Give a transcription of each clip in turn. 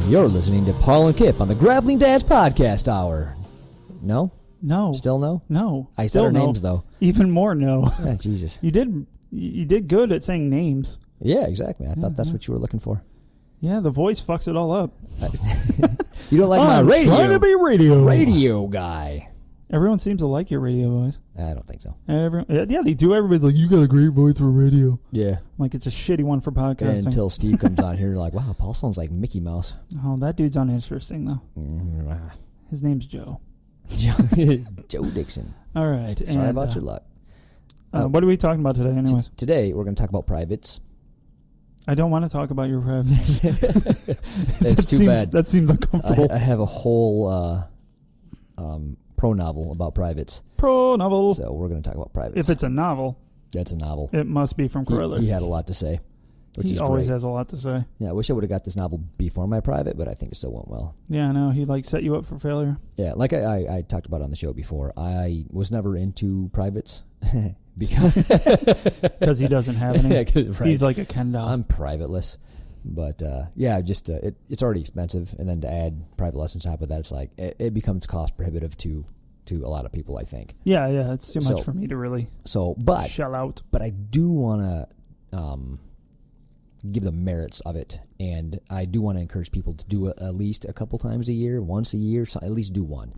You're listening to Paul and Kip on the Grappling Dads Podcast Hour. No? No. Still no? No. I said our names, though. Even more no. Yeah, Jesus. You did good at saying names. Yeah, exactly. I thought that's what you were looking for. Yeah, the voice fucks it all up. You don't like my radio? I'm trying to be radio guy. Everyone seems to like your radio voice. I don't think so. Yeah, they do. Everybody's like, you got a great voice for radio. Yeah. Like, it's a shitty one for podcasting. Until Steve comes on here, you're like, wow, Paul sounds like Mickey Mouse. Oh, that dude's uninteresting, though. His name's Joe. Joe Dixon. All right. Sorry about your luck. What are we talking about today, anyways? Today, we're going to talk about privates. I don't want to talk about your privates. That's too bad. That seems uncomfortable. I have a whole pro novel about privates. Pro novel. So we're going to talk about privates. If it's a novel. That's a novel. It must be from Kroyler. He had a lot to say. Which he is always great. has a lot to say. Yeah, I wish I would have got this novel before my private, but I think it still went well. Yeah, I know. He set you up for failure. Yeah, like I talked about on the show before, I was never into privates. Because he doesn't have any. Yeah, right. He's like a Ken doll. I'm privateless. But, it's already expensive. And then to add private lessons on top of that, it's like, it becomes cost prohibitive to a lot of people, I think. Yeah, it's too much for me to really shell out. But I do want to give the merits of it. And I do want to encourage people to do it at least a couple times a year, once a year, so at least do one.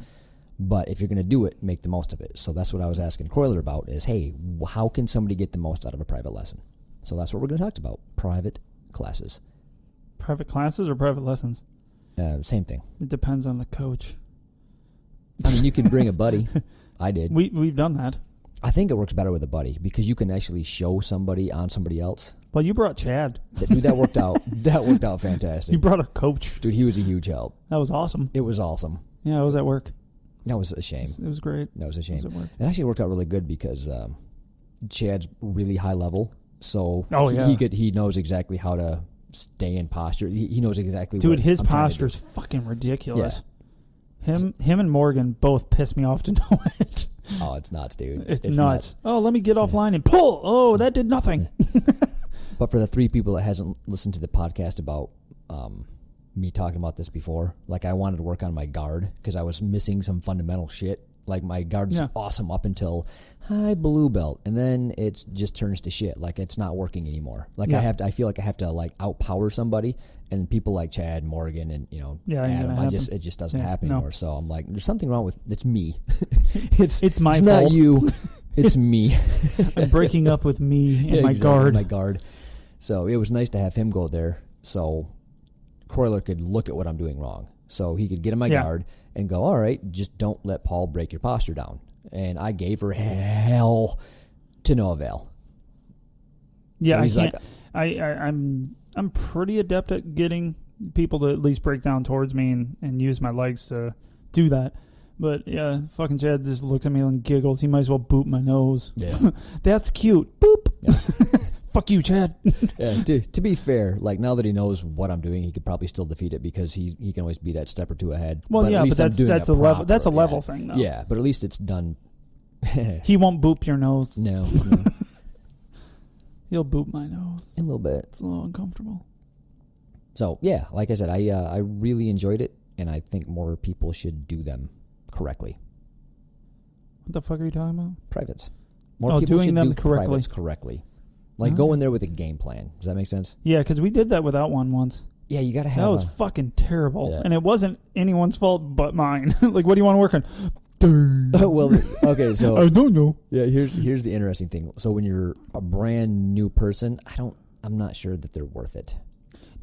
But if you're going to do it, make the most of it. So that's what I was asking Kroyler about is, hey, how can somebody get the most out of a private lesson? So that's what we're going to talk about, private classes. Private classes or private lessons? Same thing. It depends on the coach. I mean, you can bring a buddy. I did. We've done that. I think it works better with a buddy because you can actually show somebody on somebody else. Well, you brought Chad. Dude, that worked out. That worked out fantastic. You brought a coach. Dude, he was a huge help. That was awesome. It was awesome. Yeah, I was at work. That was a shame. It was great. That was a shame. It actually worked out really good because Chad's really high level, so he knows exactly how to stay in posture. He knows exactly. Dude, what his I'm posture's fucking ridiculous. Yeah. Him and Morgan both piss me off to no end. Oh, it's nuts, dude. It's nuts. Oh, let me get offline and pull. Oh, that did nothing. But for the 3 people that hasn't listened to the podcast about me talking about this before, like I wanted to work on my guard because I was missing some fundamental shit. Like my guard's awesome up until high blue belt, and then it just turns to shit. Like it's not working anymore. Like I feel like I have to like outpower somebody, and people like Chad, Morgan, and Adam. It just doesn't happen anymore. So I'm like, there's something wrong with it's me. it's my fault. Not you. It's me. I'm breaking up with me and my guard. My guard. So it was nice to have him go there, so Kroyler could look at what I'm doing wrong. So he could get in my guard and go, all right, just don't let Paul break your posture down. And I gave her hell to no avail. Yeah, so I'm pretty adept at getting people to at least break down towards me and use my legs to do that. But yeah, fucking Chad just looks at me and giggles. He might as well boot my nose. Yeah. That's cute. Boop. Yeah. Fuck you, Chad. Yeah, to be fair, like now that he knows what I'm doing, he could probably still defeat it because he can always be that step or two ahead. Well, but that's a level. That's a level thing, though. Yeah, but at least it's done. He won't boop your nose. No. He'll boop my nose a little bit. It's a little uncomfortable. So yeah, like I said, I really enjoyed it, and I think more people should do them correctly. What the fuck are you talking about? Privates. More people doing should them do correctly. Privates correctly. Like, go in there with a game plan. Does that make sense? Yeah, because we did that without one once. Yeah, you got to have that was fucking terrible. Yeah. And it wasn't anyone's fault but mine. Like, what do you want to work on? Well, okay, so... I don't know. Yeah, here's the interesting thing. So when you're a brand new person, I'm not sure that they're worth it.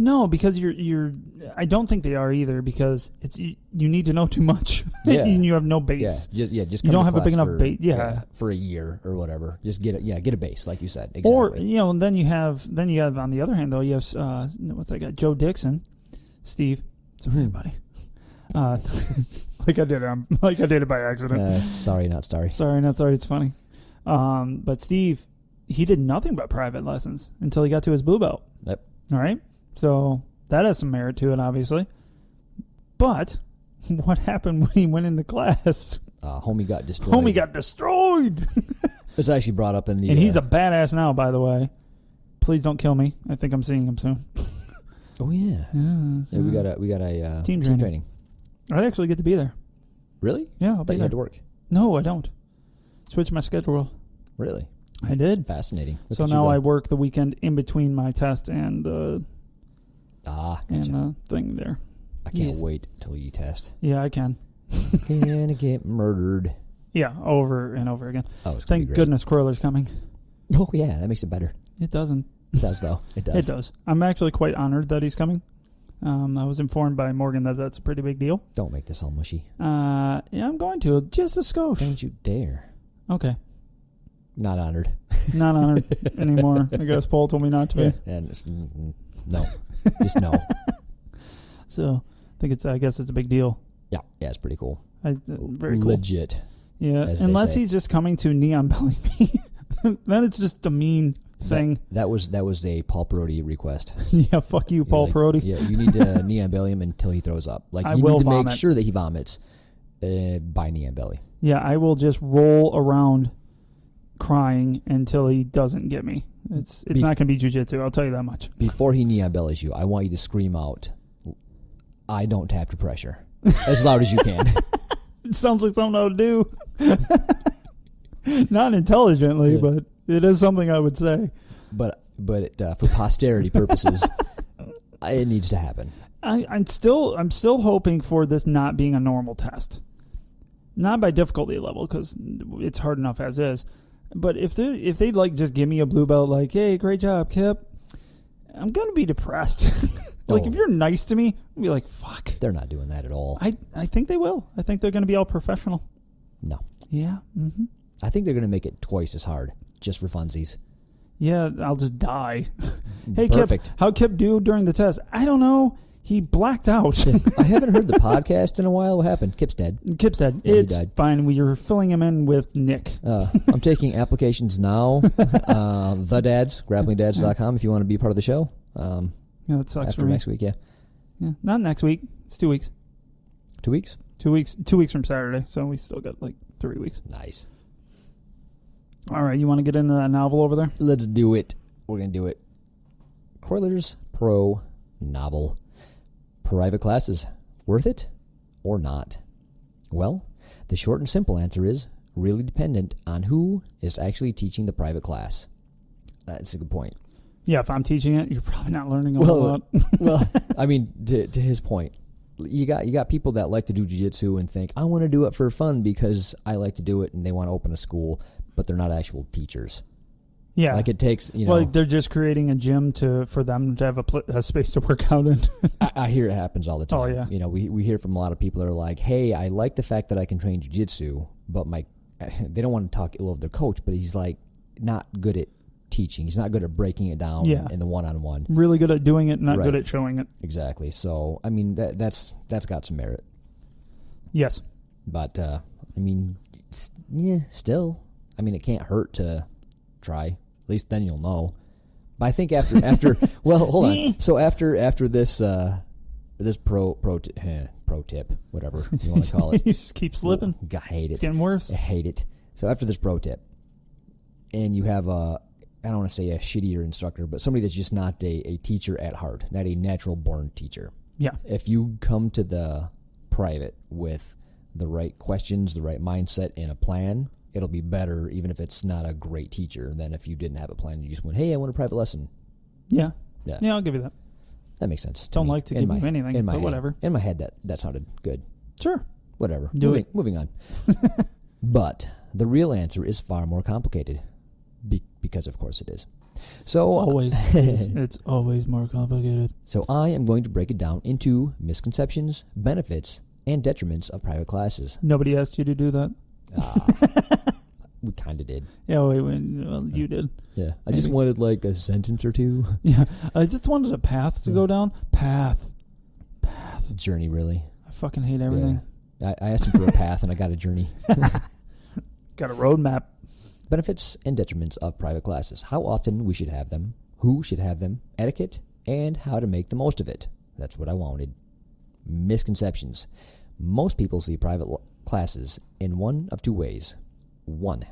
No, because you're. I don't think they are either because you need to know too much. Yeah. And you have no base. Just you don't have a big enough base. Yeah, for a year or whatever. Just get a base, like you said. Exactly. Or and then you have on the other hand though you have what's that guy, Joe Dixon, Steve. Sorry, buddy. Like I did it by accident. Sorry, not sorry. Sorry, not sorry. It's funny. But Steve, he did nothing but private lessons until he got to his blue belt. Yep. All right. So that has some merit to it, obviously. But what happened when he went into class? Homie got destroyed. It's actually brought up in the... And he's a badass now, by the way. Please don't kill me. I think I'm seeing him soon. Oh yeah. So we got a team training. I actually get to be there. Really? Yeah, I'll be there. You there. had to work. No, I don't. Switch my schedule. Really? I did. Fascinating. So now I work the weekend in between my test and the thing there. I can't wait till you test. Yeah, I can. Gonna get murdered. Yeah, over and over again. Oh, it's Thank goodness Kroyler's coming. Oh yeah, that makes it better. It doesn't. It does though. It does. It does. I'm actually quite honored that he's coming. I was informed by Morgan that that's a pretty big deal. Don't make this all mushy. Yeah, I'm going to. Just a skosh. Don't you dare. Okay. Not honored. Not honored anymore. I guess Paul told me not to be. And no. Just no. So, I guess it's a big deal. Yeah, it's pretty cool. Very cool. Legit. Yeah, unless he's just coming to knee on belly me. Then it's just a mean thing. That was a Paul Perotti request. Yeah, fuck you, Paul Perotti. Yeah, you need to knee on belly him until he throws up. Like, you need to make sure that he vomits by knee on belly. Yeah, I will just roll around crying until he doesn't get me. It's not going to be jiu-jitsu, I'll tell you that much. Before he knee on bellies you, I want you to scream out, "I don't tap to pressure," as loud as you can. It sounds like something I would do. Not intelligently, but it is something I would say. But for posterity purposes, it needs to happen. I'm still hoping for this not being a normal test. Not by difficulty level, because it's hard enough as is. But if they like just give me a blue belt, like, "Hey, great job, Kip," I'm gonna be depressed. Like, if you're nice to me, I'll be like, "Fuck." They're not doing that at all. I think they will. I think they're gonna be all professional. No. Yeah. Mm-hmm. I think they're gonna make it twice as hard, just for funsies. Yeah, I'll just die. Hey, Perfect. Kip, how'd Kip do during the test? I don't know. He blacked out. I haven't heard the podcast in a while. What happened? Kip's dead. Kip's dead. Yeah, it's fine. We were filling him in with Nick. I'm taking applications now. The Dads, grapplingdads.com if you want to be part of the show. Yeah, that sucks after for me. Next week, yeah. Not next week. It's 2 weeks. 2 weeks? 2 weeks. 2 weeks from Saturday, so we still got like 3 weeks. Nice. All right, you want to get into that novel over there? Let's do it. We're going to do it. Kroyler's Pro Novel. Private classes, worth it or not? Well, the short and simple answer is really dependent on who is actually teaching the private class. That's a good point. Yeah, if I'm teaching it, you're probably not learning a lot. Well, I mean, to his point, you got people that like to do jiu-jitsu and think, I want to do it for fun because I like to do it, and they want to open a school, but they're not actual teachers. Yeah, like it takes, Well, they're just creating a gym for them to have a space to work out in. I hear it happens all the time. Oh yeah. We hear from a lot of people that are like, "Hey, I like the fact that I can train jiu-jitsu, but they don't want to talk ill of their coach, but he's like not good at teaching. He's not good at breaking it down in the one-on-one. Really good at doing it, not good at showing it. Exactly. So I mean that's got some merit. Yes, but I mean, still, I mean, it can't hurt to try. At least then you'll know. But I think after well, hold on. So after this pro tip, whatever you want to call it, you just keep slipping. I hate it. It's getting worse. I hate it. So after this pro tip, and you have I don't want to say a shittier instructor, but somebody that's just not a teacher at heart, not a natural born teacher. Yeah. If you come to the private with the right questions, the right mindset, and a plan, it'll be better even if it's not a great teacher than if you didn't have a plan. You just went, "Hey, I want a private lesson." Yeah, I'll give you that. That makes sense. Don't like to give you anything, but whatever. In my head, that sounded good. Sure. Whatever. Moving on. But the real answer is far more complicated, because of course it is. So always, it's always more complicated. So I am going to break it down into misconceptions, benefits, and detriments of private classes. Nobody asked you to do that. We kind of did. Yeah, well, you did. Yeah, I just wanted like a sentence or two. Yeah, I just wanted a path to go down. Path. Journey, really. I fucking hate everything. Yeah. I asked him for a path, and I got a journey. Got a roadmap. Benefits and detriments of private classes. How often we should have them, who should have them, etiquette, and how to make the most of it. That's what I wanted. Misconceptions. Most people see private classes in one of two ways. 1,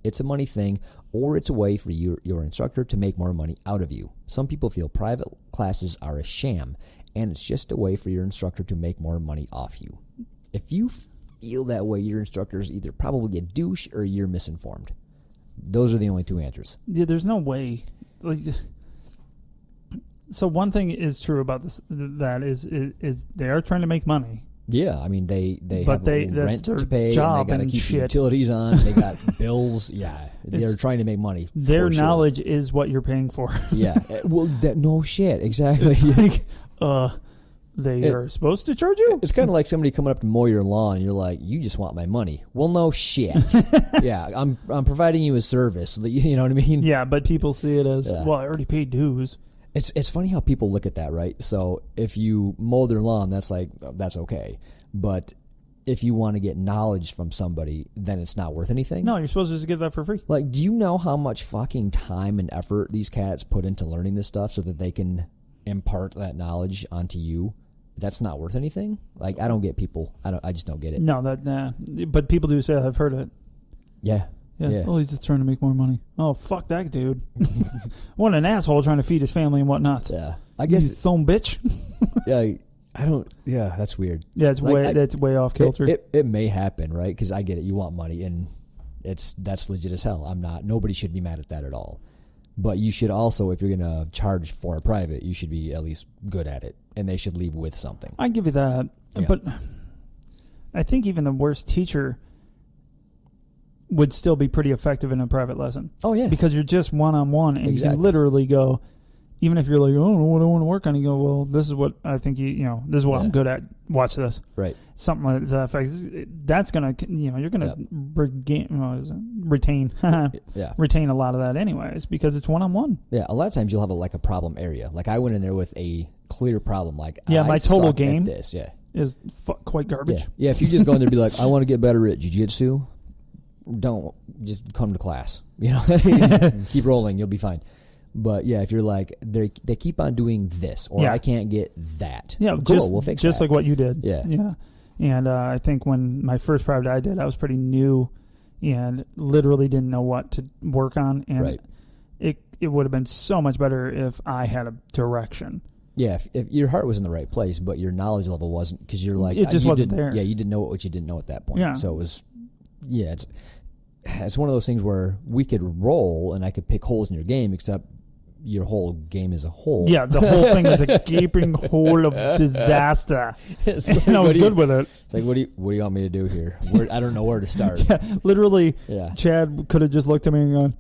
It's a money thing, or it's a way for your instructor to make more money out of you. Some people feel private classes are a sham, and it's just a way for your instructor to make more money off you. If you feel that way, your instructor is either probably a douche or you're misinformed. Those are the only two answers. Yeah, there's no way. So one thing is true about this. That is they are trying to make money. Yeah, I mean they have rent to pay, job and they got to keep the utilities on. They got bills. Yeah, they're trying to make money. Their knowledge is what you're paying for. Yeah, well, no shit, exactly. They are supposed to charge you. It's kind of like somebody coming up to mow your lawn, and you're like, "You just want my money." Well, no shit. Yeah, I'm providing you a service. You know what I mean? Yeah, but people see it as well. I already paid dues. It's funny how people look at that, right? So if you mow their lawn, that's okay. But if you want to get knowledge from somebody, then it's not worth anything. No, you're supposed to just get that for free. Like, do you know how much fucking time and effort these cats put into learning this stuff so that they can impart that knowledge onto you? That's not worth anything. Like, I don't get people. I just don't get it. No, but people do say I've heard it. Yeah. Yeah. Oh, he's just trying to make more money. Oh, fuck that dude. What an asshole trying to feed his family and whatnot. Yeah. I guess. You some bitch. Yeah. I don't. Yeah, that's weird. Yeah, it's way off kilter. It may happen, right? Because I get it. You want money, and that's legit as hell. Nobody should be mad at that at all. But you should also, if you're gonna charge for a private, you should be at least good at it, and they should leave with something. I give you that, but I think even the worst teacher would still be pretty effective in a private lesson. Oh, yeah. Because you're just one-on-one, and you can literally go, even if you're like, oh, I don't know what I want to work on, you go, well, this is what I think this is what I'm good at. Watch this. Right. Something like that. That's going to, you're going to retain retain a lot of that anyways, because it's one-on-one. Yeah, a lot of times you'll have a problem area. Like, I went in there with a clear problem. Like, my total game at this, is quite garbage. Yeah, if you just go in there and be like, I want to get better at Jiu Jitsu, don't just come to class. Keep rolling, you'll be fine. But yeah, if you're like they keep on doing this, or I can't get that. Yeah, cool, we'll fix just that. Like what you did. Yeah. And I think when my first private I did, I was pretty new, and literally didn't know what to work on, and it would have been so much better if I had a direction. Yeah, if your heart was in the right place, but your knowledge level wasn't, because you're like it just wasn't there. Yeah, you didn't know what you didn't know at that point. Yeah. So it was. Yeah, it's one of those things where we could roll and I could pick holes in your game, except your whole game is a hole. Yeah, the whole thing is a gaping hole of disaster. And I was good with it. It's like, what do you want me to do here? I don't know where to start. Yeah, literally, Chad could have just looked at me and gone,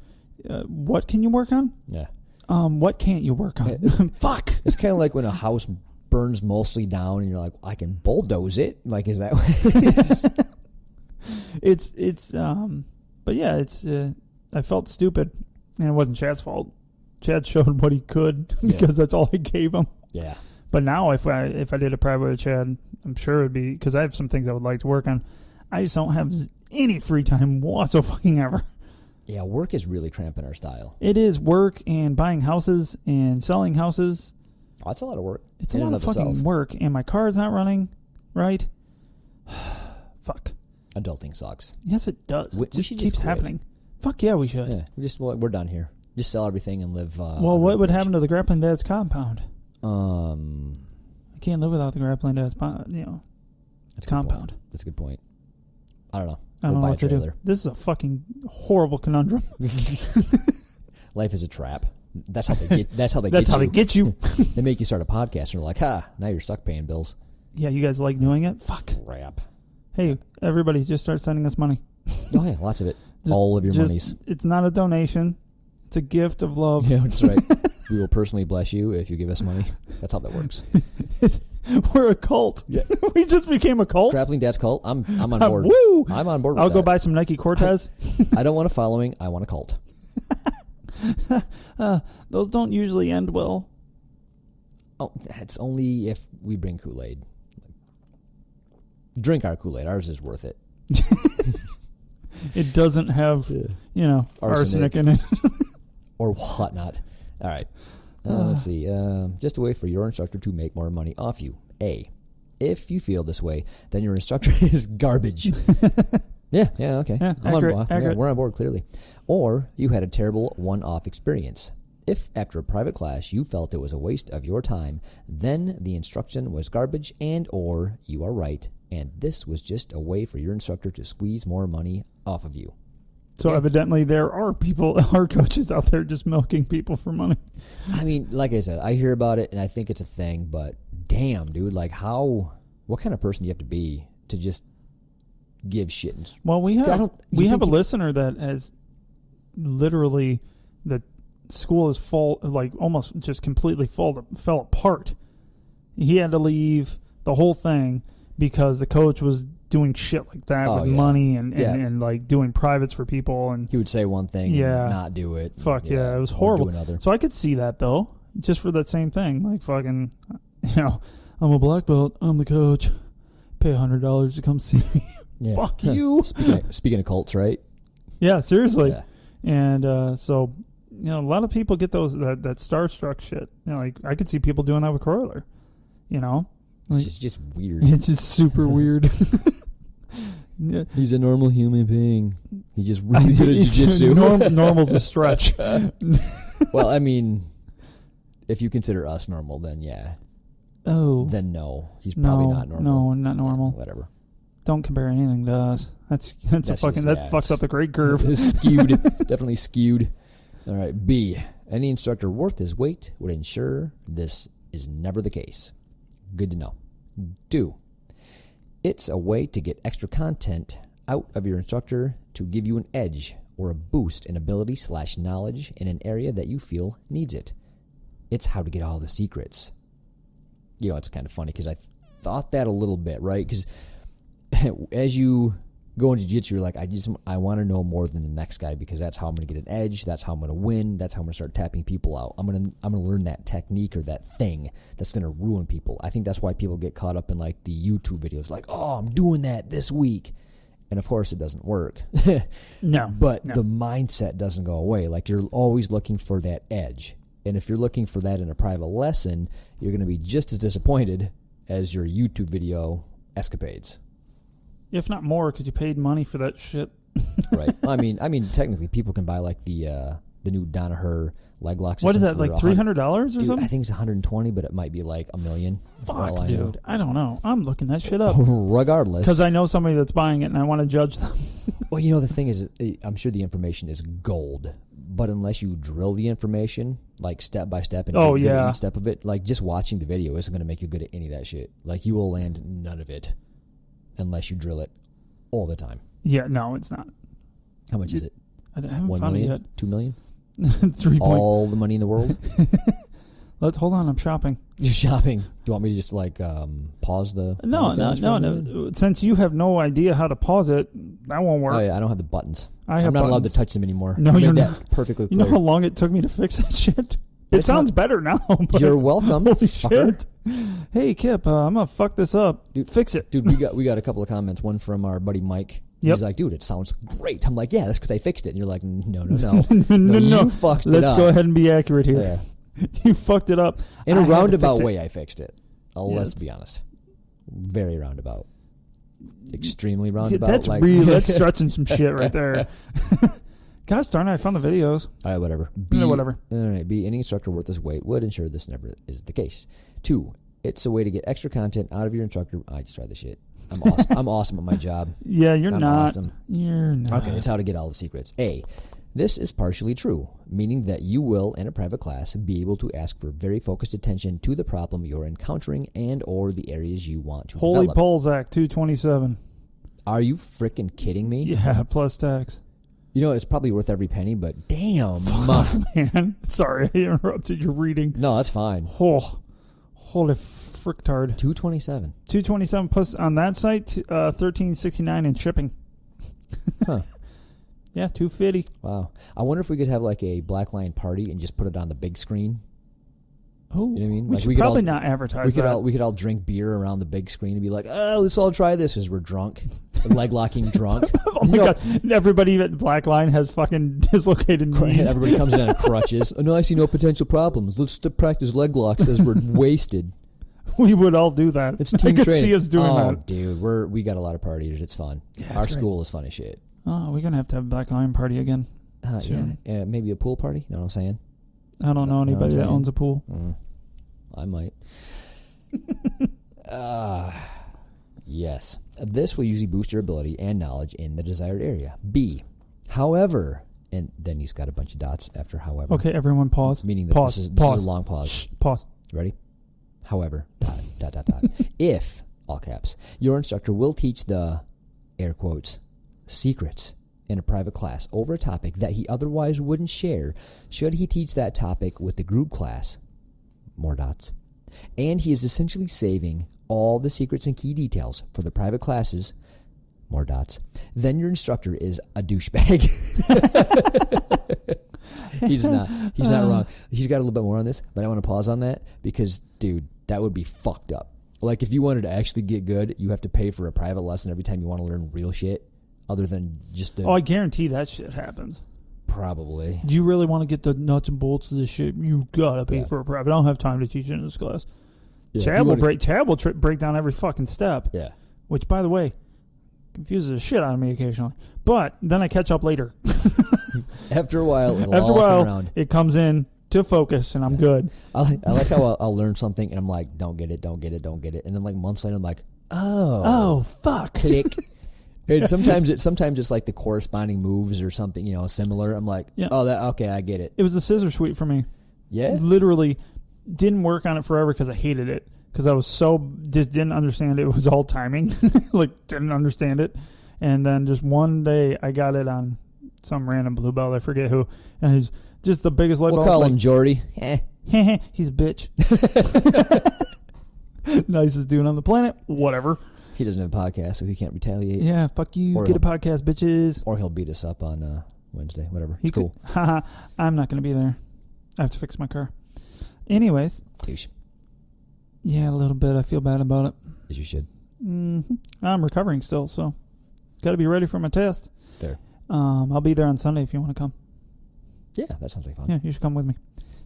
what can you work on? Yeah. What can't you work on? Fuck. It's kind of like when a house burns mostly down and you're like, I can bulldoze it. Like, is that but yeah, I felt stupid, and it wasn't Chad's fault. Chad showed what he could because that's all I gave him. Yeah. But now if I did a private with Chad, I'm sure it'd be, because I have some things I would like to work on. I just don't have any free time whatsoever. Yeah, work is really cramping our style. It is work and buying houses and selling houses. Oh, that's a lot of work. It's a lot of fucking work, and my card's not running right. Fuck. Adulting sucks. Yes, it does. We just should keeps just happening. Fuck yeah, we should. Yeah, we're done here. Just sell everything and live. Well, what would happen to the Grappling Dads compound? I can't live without the Grappling Dads, that's compound. That's a good point. I don't know. I don't know what to do. This is a fucking horrible conundrum. Life is a trap. That's how they get. That's how they get you. They make you start a podcast, and they're like, now you're stuck paying bills. Yeah, you guys like doing it? Fuck. Crap. Hey, everybody, just start sending us money. Oh yeah, lots of it. All of your monies. It's not a donation. It's a gift of love. Yeah, that's right. We will personally bless you if you give us money. That's how that works. We're a cult. Yeah. We just became a cult. Grappling Dads cult. I'm on board. Woo! I'm on board with I'll that. go buy some Nike Cortez. I don't want a following. I want a cult. Those don't usually end well. Oh, it's only if we bring Kool-Aid. Drink our Kool-Aid. Ours is worth it. It doesn't have, arsenic in it. Or whatnot. All right. Let's see. Just a way for your instructor to make more money off you. A, if you feel this way, then your instructor is garbage. Yeah, okay. Yeah, I'm accurate, on board. Yeah, we're on board clearly. Or you had a terrible one-off experience. If, after a private class, you felt it was a waste of your time, then the instruction was garbage and or you are right, and this was just a way for your instructor to squeeze more money off of you. So evidently there are coaches out there just milking people for money. I mean, like I said, I hear about it and I think it's a thing, but damn, dude, like what kind of person do you have to be to just give shit? Well, we have a listener that has literally the school is almost just completely fell apart. He had to leave the whole thing because the coach was doing shit like that with money and like doing privates for people, and he would say one thing and not do it. Fuck yeah, it was horrible. So I could see that though, just for that same thing. Like fucking, I'm a black belt, I'm the coach, pay $100 to come see me. Yeah. Fuck you. Speaking of cults, right? Yeah, seriously. Yeah. And so a lot of people get that starstruck shit. Like I could see people doing that with Kroyler. It's just weird. It's just super weird. Yeah. He's a normal human being. He just really good at jiu-jitsu. Normal's a stretch. Well, I mean, if you consider us normal, then yeah. Oh. Then no. He's probably not normal. No, not normal. Whatever. Don't compare anything to us. That's fucks up the grade curve. It's skewed. Definitely skewed. All right. B. Any instructor worth his weight would ensure this is never the case. Good to know. 2. It's a way to get extra content out of your instructor to give you an edge or a boost in ability/knowledge in an area that you feel needs it. It's how to get all the secrets. It's kind of funny because I thought that a little bit, right? Because as you go into jiu-jitsu, you're like, I want to know more than the next guy because that's how I'm going to get an edge. That's how I'm going to win. That's how I'm going to start tapping people out. I'm going to learn that technique or that thing that's going to ruin people. I think that's why people get caught up in like the YouTube videos, like, oh, I'm doing that this week. And of course it doesn't work. No. But the mindset doesn't go away. Like you're always looking for that edge. And if you're looking for that in a private lesson, you're going to be just as disappointed as your YouTube video escapades. If not more, because you paid money for that shit. Right. I mean, technically, people can buy like the new Danaher leg lock system. What is that, like $300 or something? I think it's $120, but it might be like $1 million. Fuck, dude. I don't know. I'm looking that shit up. Regardless. Because I know somebody that's buying it and I want to judge them. Well, the thing is, I'm sure the information is gold. But unless you drill the information, like step by step, and each step of it, like just watching the video isn't going to make you good at any of that shit. Like you will land none of it unless you drill it all the time. Yeah, no, it's not. How much is it? I haven't 1 found million? it yet. 2 million? 3 All the money in the world? Hold on, I'm shopping. You're shopping. Do you want me to just pause the... No. Since you have no idea how to pause it, that won't work. Oh, yeah, I don't have the buttons. I'm not allowed to touch them anymore. No, you're not. Perfectly clear. You know how long it took me to fix that shit? It sounds better now. You're welcome. Holy shit. Hey, Kip, I'm going to fuck this up. Dude, fix it. Dude, we got a couple of comments. One from our buddy Mike. He's like, dude, it sounds great. I'm like, yeah, that's because I fixed it. And you're like, no. You fucked it up. Let's go ahead and be accurate here. Yeah. You fucked it up. In a roundabout way, I fixed it. Let's be honest. Very roundabout. Extremely roundabout. That's stretching some shit right there. Gosh darn it, I found the videos. All right, whatever. Whatever. All right, B, any instructor worth his weight would ensure this never is the case. 2, it's a way to get extra content out of your instructor. I just tried this shit. I'm awesome. I'm awesome at my job. Yeah, I'm not. Awesome. You're not. Okay, it's how to get all the secrets. A, this is partially true, meaning that you will, in a private class, be able to ask for very focused attention to the problem you're encountering and or the areas you want to Holy develop. Polzak, $227. Are you freaking kidding me? Yeah, plus tax. It's probably worth every penny, but damn. Fuck, man. Sorry, I interrupted your reading. No, that's fine. Oh, holy fricktard. $227. $227 plus on that site, $13.69 in shipping. Huh. Yeah, $250. Wow. I wonder if we could have like a Black Lion party and just put it on the big screen. Oh, you know what I mean? We should probably not advertise that. We could all drink beer around the big screen and be like, oh, let's all try this as we're drunk. Leg locking drunk. Oh my God. Everybody at Black Line has fucking dislocated knees. Everybody comes in on crutches. Oh, no, I see no potential problems. Let's practice leg locks as we're wasted. we would all do that. It's team I could training. see us doing that. Oh, dude, we got a lot of partiers. It's fun. Yeah, Our school is fun as shit. Oh, we're gonna have to have a Black Lion party again. Yeah, maybe a pool party. You know what I'm saying? I don't know anybody that owns a pool. I might. Yes. This will usually boost your ability and knowledge in the desired area. B. However, and then he's got a bunch of dots after however. Okay, everyone pause. Meaning that pause. this is a long pause. Shh, pause. Ready? However, dot. If, all caps, your instructor will teach the, air quotes, secrets in a private class over a topic that he otherwise wouldn't share, should he teach that topic with the group class, more dots, and he is essentially saving all the secrets and key details for the private classes, more dots, then your instructor is a douchebag. He's not wrong. He's got a little bit more on this, but I want to pause on that because, dude, that would be fucked up. Like, if you wanted to actually get good, you have to pay for a private lesson every time you want to learn real shit, other than just I guarantee that shit happens. Probably. Do you really want to get the nuts and bolts of this shit? You gotta pay for a private. I don't have time to teach it in this class. Yeah, Chad will break down every fucking step. Yeah. Which, by the way, confuses the shit out of me occasionally. But then I catch up later. After a while, around. It comes in to focus, and I'm good. I like how I'll learn something, and I'm like, don't get it. And then, like, months later, I'm like, oh, fuck. Click. And sometimes it's like the corresponding moves or something, similar. I'm like, okay, I get it. It was the scissor sweep for me. Yeah? Literally didn't work on it forever because I hated it. Because I was just didn't understand it was all timing. Didn't understand it. And then just one day I got it on some random blue belt, I forget who. And he's just the biggest light bulb. We'll call him Jordy. He's a bitch. Nicest dude on the planet. Whatever. He doesn't have a podcast, so he can't retaliate. Yeah, fuck you. Get a podcast, bitches. Or he'll beat us up on Wednesday. Whatever. He's cool. Haha. I'm not going to be there. I have to fix my car. Anyways. Douche. Yeah, a little bit. I feel bad about it. As you should. Mm-hmm. I'm recovering still, so got to be ready for my test. Fair. I'll be there on Sunday if you want to come. Yeah, that sounds like fun. Yeah, you should come with me.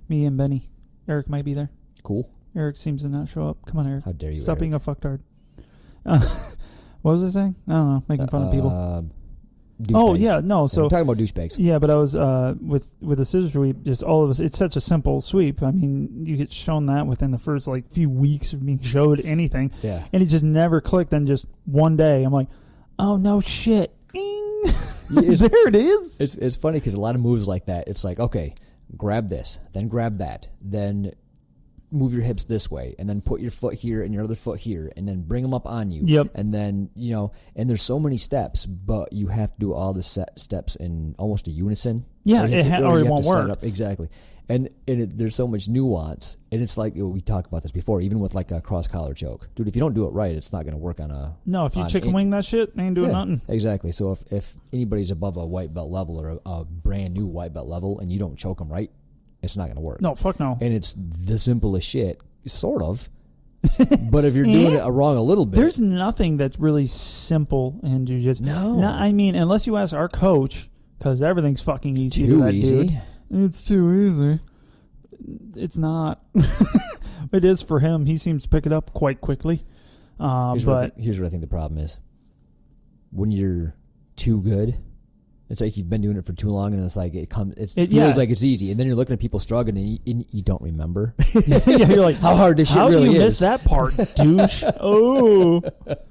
Me and Benny. Eric might be there. Cool. Eric seems to not show up. Come on, Eric. How dare you, Stop Eric. being a fucktard. What was I saying? I don't know. Making fun of people. Oh, yeah. No, so... We're talking about douchebags. Yeah, but I was, with the scissor sweep, just all of us, it's such a simple sweep. I mean, you get shown that within the first, few weeks of being showed anything. Yeah. And it just never clicked. Then just one day, I'm like, oh, no shit. Bing. There it is. It's funny because a lot of moves like that, it's like, okay, grab this, then grab that, then move your hips this way, and then put your foot here and your other foot here, and then bring them up on you. Yep. And then, and there's so many steps, but you have to do all the steps in almost a unison. Yeah, or it won't work. Exactly. And there's so much nuance, and it's like, we talked about this before, even with like a cross collar choke. Dude, if you don't do it right, it's not going to work on a... No, if you chicken wing that shit, ain't doing nothing. Exactly. So if anybody's above a white belt level or a brand new white belt level, and you don't choke them right, it's not going to work. No, fuck no. And it's the simplest shit, sort of. But if you're doing it wrong a little bit... There's nothing that's really simple in Jiu Jitsu. No. I mean, unless you ask our coach, because everything's fucking easy. Too easy. Dude. It's too easy. It's not. It is for him. He seems to pick it up quite quickly. Here's what I think the problem is. When you're too good... It's like you've been doing it for too long, and it's like it feels like it's easy, and then you're looking at people struggling, and you don't remember. Yeah, you're like, how hard this shit really is. How do you miss that part, douche? Oh,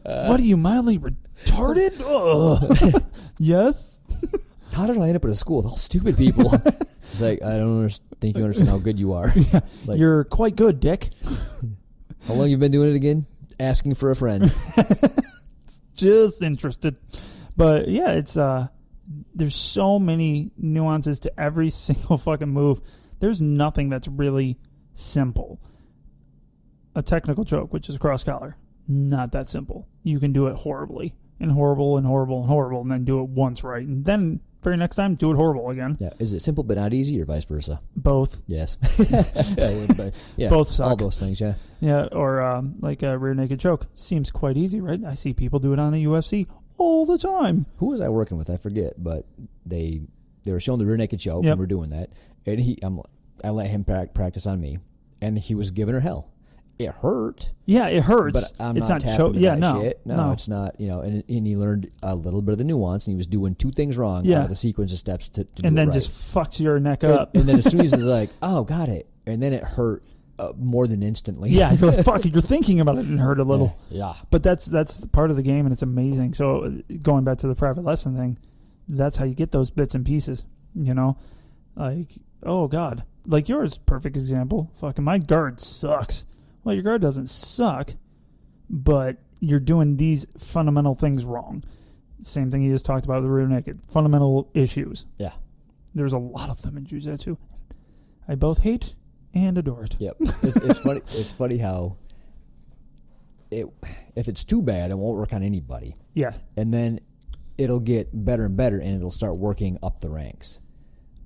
what are you, mildly retarded? Oh. Yes. How did I end up at a school with all stupid people? It's like, I don't think you understand how good you are. Yeah, you're quite good, Dick. How long you been doing it again? Asking for a friend. Just interested, but yeah, it's there's so many nuances to every single fucking move. There's nothing that's really simple. A technical choke, which is a cross collar, not that simple. You can do it horribly and horrible and horrible and horrible, and then do it once right, and then very next time do it horrible again. Yeah, is it simple but not easy, or vice versa? Both. Yes. Yeah, both suck. All those things. Yeah. Yeah, or like a rear naked choke seems quite easy, right? I see people do it on the UFC all the time. Who was I working with? I forget, but they were showing the rear naked choke, and we're doing that, and I let him practice on me, and he was giving her hell, it hurt. Yeah, it hurts. But I'm it's not tapping into that no, shit. No, it's not. You know, and he learned a little bit of the nuance, and he was doing 2 things wrong out of the sequence of steps to do and then it right. just fucks your neck up. And then as soon as it's like, oh, got it, and then it hurt more than instantly. Yeah, you're like, fuck it. You're thinking about it and hurt a little. Yeah. But that's part of the game, and it's amazing. So going back to the private lesson thing, that's how you get those bits and pieces. You know, like, oh God, like yours, perfect example. Fucking my guard sucks. Well, your guard doesn't suck, but you're doing these fundamental things wrong. Same thing you just talked about with the rear naked. Fundamental issues. Yeah. There's a lot of them in Jiu Jitsu. I both hate and adore it. Yep. It's funny. It's funny how if it's too bad, it won't work on anybody. Yeah. And then it'll get better and better, and it'll start working up the ranks.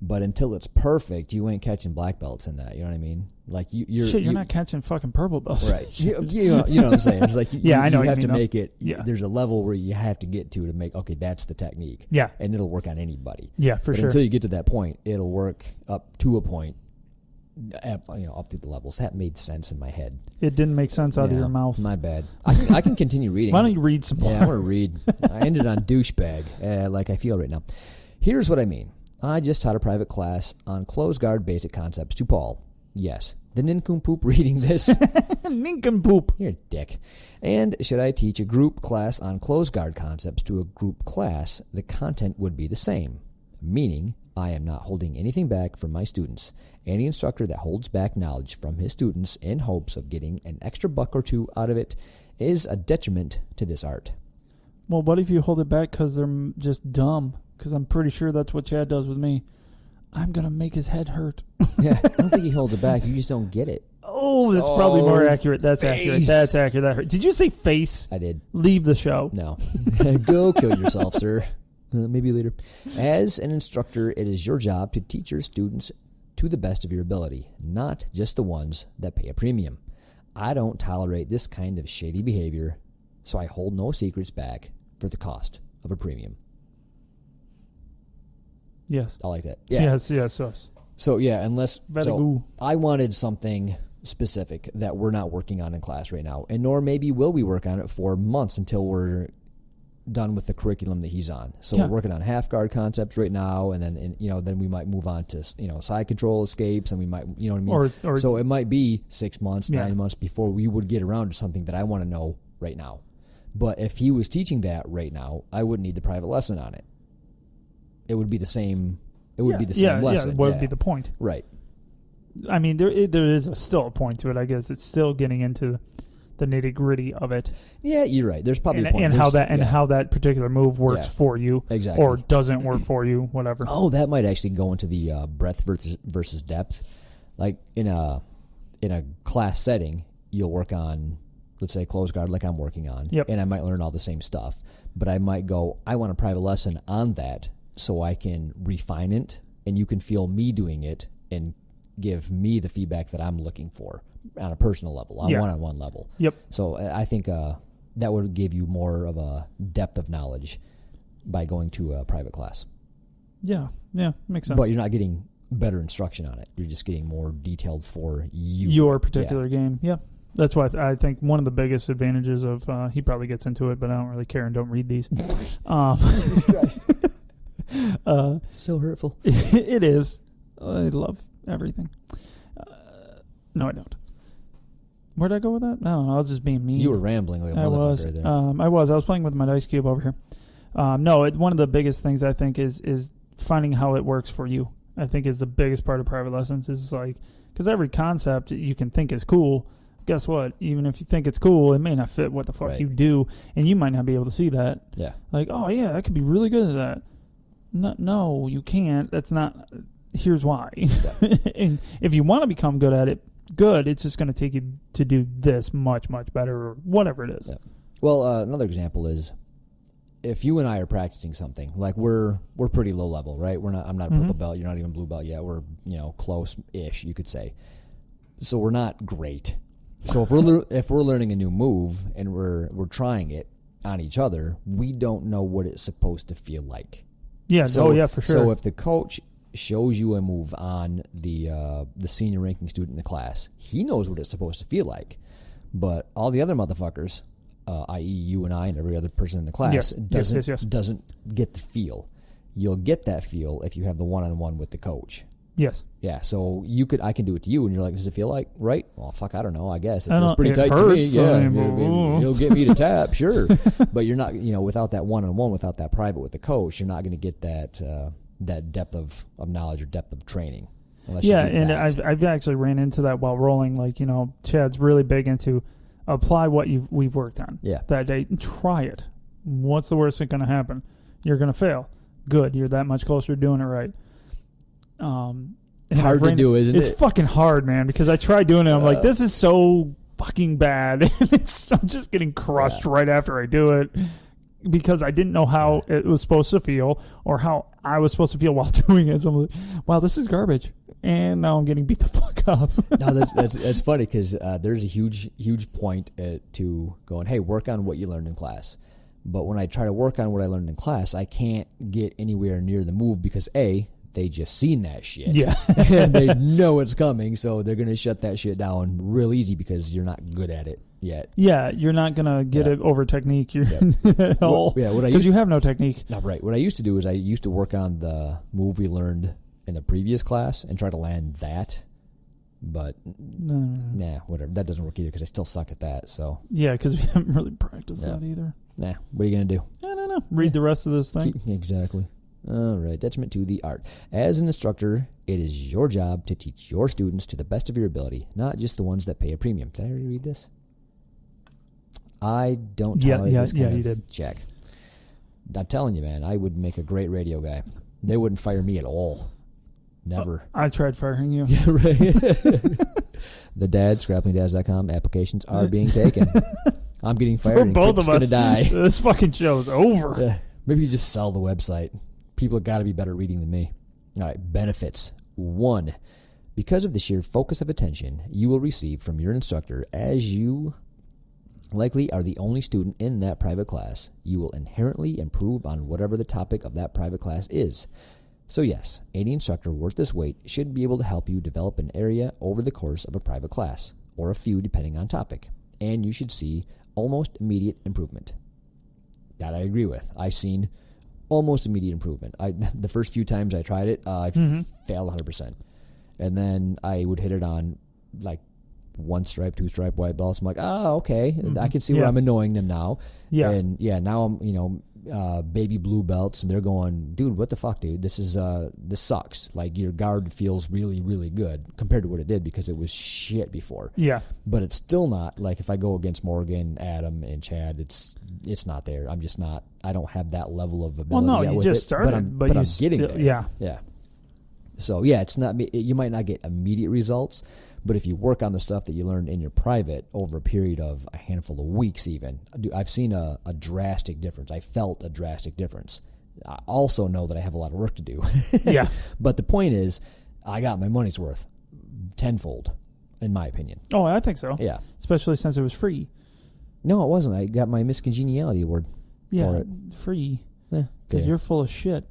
But until it's perfect, you ain't catching black belts in that. You know what I mean? Like you're not catching fucking purple belts, right? You know what I'm saying? It's like I know you have to mean, make it. Yeah. There's a level where you have to get to make that's the technique. Yeah, and it'll work on anybody. Yeah, for sure. Until you get to that point, it'll work up to a point. Up to the levels. That made sense in my head. It didn't make sense out of your mouth. My bad. I can continue reading. Why don't you read some more? Yeah, I want to read. I ended on douchebag, like I feel right now. Here's what I mean. I just taught a private class on closed guard basic concepts to Paul. Yes, the nincompoop reading this. Nincompoop. You're a dick. And should I teach a group class on closed guard concepts to a group class, the content would be the same. Meaning, I am not holding anything back from my students. Any instructor that holds back knowledge from his students in hopes of getting an extra buck or two out of it is a detriment to this art. Well, what if you hold it back because they're just dumb? Because I'm pretty sure that's what Chad does with me. I'm going to make his head hurt. Yeah, I don't think he holds it back. You just don't get it. Oh, that's probably more accurate. That's face. accurate. That's accurate. That hurt. Did you say face? I did. Leave the show. No. Go kill yourself, sir. Maybe later. As an instructor, it is your job to teach your students to the best of your ability, not just the ones that pay a premium. I don't tolerate this kind of shady behavior, so I hold no secrets back for the cost of a premium. Yes. I like that. Yeah. Yes. So, yeah, I wanted something specific that we're not working on in class right now, and nor maybe will we work on it for months until we're done with the curriculum that he's on. So we're working on half guard concepts right now, and then then we might move on to side control escapes, and we might what I mean. Or so it might be 6 months, 9 months before we would get around to something that I want to know right now. But if he was teaching that right now, I wouldn't need the private lesson on it. It would be the same. It would be the same lesson. Yeah, what would be the point? Right. I mean, there is still a point to it. I guess it's still getting into the nitty gritty of it. Yeah, you're right. There's probably a point. And how that particular move works for you, exactly, or doesn't work for you, whatever. Oh, that might actually go into the breadth versus depth. Like in a class setting, you'll work on, let's say, closed guard, like I'm working on, and I might learn all the same stuff. But I might go, I want a private lesson on that, so I can refine it, and you can feel me doing it and give me the feedback that I'm looking for on a personal level, on one-on-one level. Yep. So I think that would give you more of a depth of knowledge by going to a private class. Yeah, makes sense. But you're not getting better instruction on it. You're just getting more detailed for you. Your particular game. Yeah. That's why I think one of the biggest advantages of, he probably gets into it, but I don't really care and don't read these. Jesus Christ. So hurtful. It is. I love everything. No, I don't. Where'd I go with that? I don't know. I was just being mean. You were rambling like a motherfucker right there. I was playing with my dice cube over here. One of the biggest things I think is finding how it works for you. I think is the biggest part of private lessons is like, because every concept you can think is cool. Guess what? Even if you think it's cool, it may not fit what the fuck you do, and you might not be able to see that. Yeah. Like, oh yeah, I could be really good at that. No, you can't. That's not. Here's why. Yeah. And if you want to become good at it, it's just going to take you to do this much, much better, or whatever it is. Yeah. Well, another example is if you and I are practicing something, like we're pretty low level, right? I'm not a purple belt. You're not even blue belt yet. We're close-ish, you could say. So we're not great. So if we're learning a new move and we're trying it on each other, we don't know what it's supposed to feel like. Yeah. For sure. So if the coach shows you a move on the senior ranking student in the class, he knows what it's supposed to feel like. But all the other motherfuckers, i.e. you and I and every other person in the class, doesn't get the feel. You'll get that feel if you have the one-on-one with the coach. Yes. Yeah, so I can do it to you, and you're like, does it feel like right? Well, fuck, I don't know. I guess it feels pretty tight to me. Yeah, it'll get me to tap, sure. But you're not, without that one-on-one, without that private with the coach, you're not going to get that depth of knowledge or depth of training. And I've actually ran into that while rolling. Like, Chad's really big into apply what we've worked on that day. Try it. What's the worst that's going to happen? You're going to fail. Good. You're that much closer to doing it right. It's hard to do, isn't it? It's fucking hard, man, because I tried doing it. I'm like, this is so fucking bad. I'm just getting crushed right after I do it because I didn't know how it was supposed to feel or how I was supposed to feel while doing it. So I'm like, wow, this is garbage. And now I'm getting beat the fuck up. No, that's funny because there's a huge point to going, hey, work on what you learned in class. But when I try to work on what I learned in class, I can't get anywhere near the move because they just seen that shit. Yeah. And they know it's coming, so they're going to shut that shit down real easy because you're not good at it yet. Yeah, you're not going to get it over technique at all. Because you have no technique. No, right. What I used to do is I used to work on the move we learned in the previous class and try to land that. But, nah, whatever. That doesn't work either because I still suck at that. So yeah, because we haven't really practiced that either. Nah, what are you going to do? I don't know. Read the rest of this thing. Exactly. All right, detriment to the art. As an instructor, it is your job to teach your students to the best of your ability, not just the ones that pay a premium. Did I already read this? I don't tolerate this kind of you did. check. I'm telling you, man, I would make a great radio guy. They wouldn't fire me at all. Never. I tried firing you. Yeah, right. The dads, grapplingdads.com, applications are being taken. I'm getting fired and both of us. Going to die. This fucking show is over. Maybe you just sell the website. People have got to be better reading than me. All right, benefits. 1, because of the sheer focus of attention you will receive from your instructor as you likely are the only student in that private class, you will inherently improve on whatever the topic of that private class is. So yes, any instructor worth this weight should be able to help you develop an area over the course of a private class, or a few depending on topic, and you should see almost immediate improvement. That I agree with. I've seen almost immediate improvement. The first few times I tried it, I failed 100%. And then I would hit it on like 1 stripe, 2 stripe white belts. I'm like, okay. I can see where I'm annoying them now. Yeah. And now I'm, baby blue belts, and they're going, dude, what the fuck, dude? This sucks. Like, your guard feels really, really good compared to what it did because it was shit before. Yeah. But it's still not, like, if I go against Morgan, Adam, and Chad, it's not there. I'm just not, I don't have that level of ability. Well, no, you just started, but I'm getting there. Yeah. Yeah. So, yeah, it's not, you might not get immediate results, but if you work on the stuff that you learned in your private over a period of a handful of weeks even, I've seen a drastic difference. I felt a drastic difference. I also know that I have a lot of work to do. Yeah. But the point is, I got my money's worth tenfold, in my opinion. Oh, I think so. Yeah. Especially since it was free. No, it wasn't. I got my Miss Congeniality award for it. Free. Yeah. Because you're full of shit.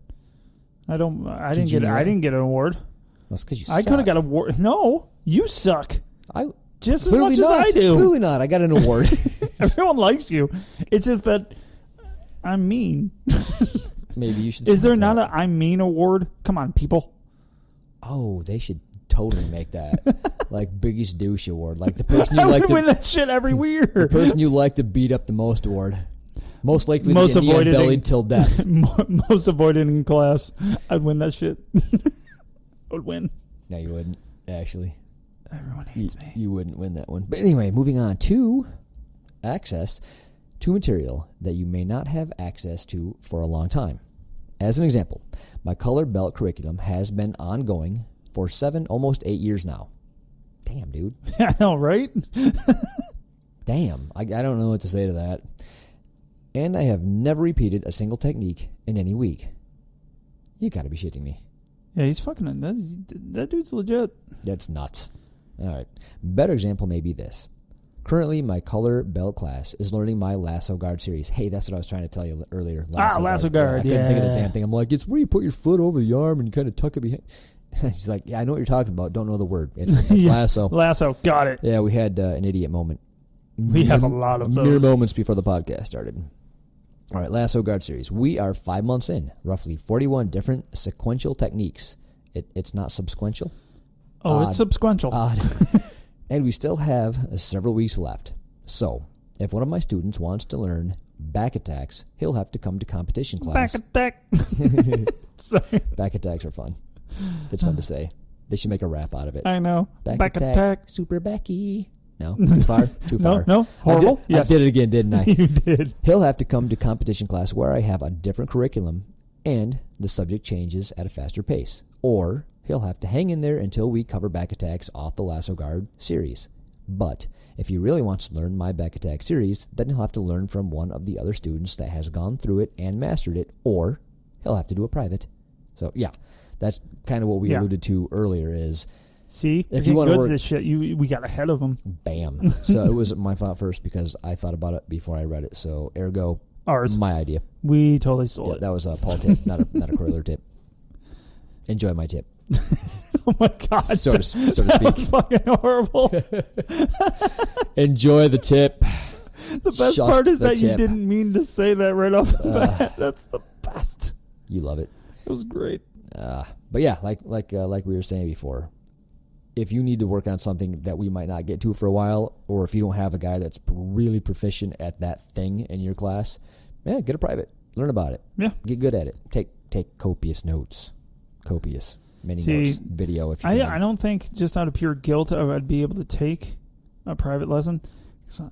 I didn't get an award. That's because you suck. I could have got an award. No, you suck. Just as much not. as I do. Clearly not. I got an award. Everyone likes you. It's just that I'm mean. Maybe you should. Is there not a I'm mean award? Come on, people. Oh, they should totally make that. Like biggest douche award. Like the person you like to win that shit every year. The person you like to beat up the most award. Most likely to get bellied till death. Most avoided in class. I'd win that shit. I would win. No, you wouldn't, actually. Everyone hates me. You wouldn't win that one. But anyway, moving on to access to material that you may not have access to for a long time. As an example, my colored belt curriculum has been ongoing for 7, almost 8 years now. Damn, dude. I know, right? Damn. I don't know what to say to that. And I have never repeated a single technique in any week. You gotta be shitting me. Yeah, he's fucking... That dude's legit. That's nuts. All right. Better example may be this. Currently, my color belt class is learning my lasso guard series. Hey, that's what I was trying to tell you earlier. Lasso guard. I couldn't think of the damn thing. I'm like, it's where you put your foot over the arm and you kind of tuck it behind. She's like, yeah, I know what you're talking about. Don't know the word. It's lasso. Lasso. Got it. Yeah, we had an idiot moment. We have a lot of those. Mere moments before the podcast started. All right, lasso guard series. We are 5 months in. Roughly 41 different sequential techniques. It's not subsequential. Oh, it's subsequential. And we still have several weeks left. So, if one of my students wants to learn back attacks, he'll have to come to competition class. Back attack. Sorry. Back attacks are fun. It's fun to say. They should make a rap out of it. I know. Back attack. Super Becky. No? Too far? Too far. No? Horrible? I did it again, didn't I? You did. He'll have to come to competition class where I have a different curriculum and the subject changes at a faster pace. Or he'll have to hang in there until we cover back attacks off the lasso guard series. But if he really wants to learn my back attack series, then he'll have to learn from one of the other students that has gone through it and mastered it, or he'll have to do a private. So, yeah, that's kind of what we alluded to earlier is... See, if you want to work this shit, we got ahead of them. Bam. So it was my thought first because I thought about it before I read it. So ergo, ours, my idea. We totally stole it. That was a Paul tip, not a Kroyler tip. Enjoy my tip. Oh my god, so to speak. That's fucking horrible. Enjoy the tip. The best part is that you didn't mean to say that right off the bat. That's the best. You love it. It was great. But yeah, like we were saying before. If you need to work on something that we might not get to for a while, or if you don't have a guy that's really proficient at that thing in your class, get a private. Learn about it. Yeah. Get good at it. Take copious notes. Copious. Many notes. Video if you can. I don't think just out of pure guilt I'd be able to take a private lesson.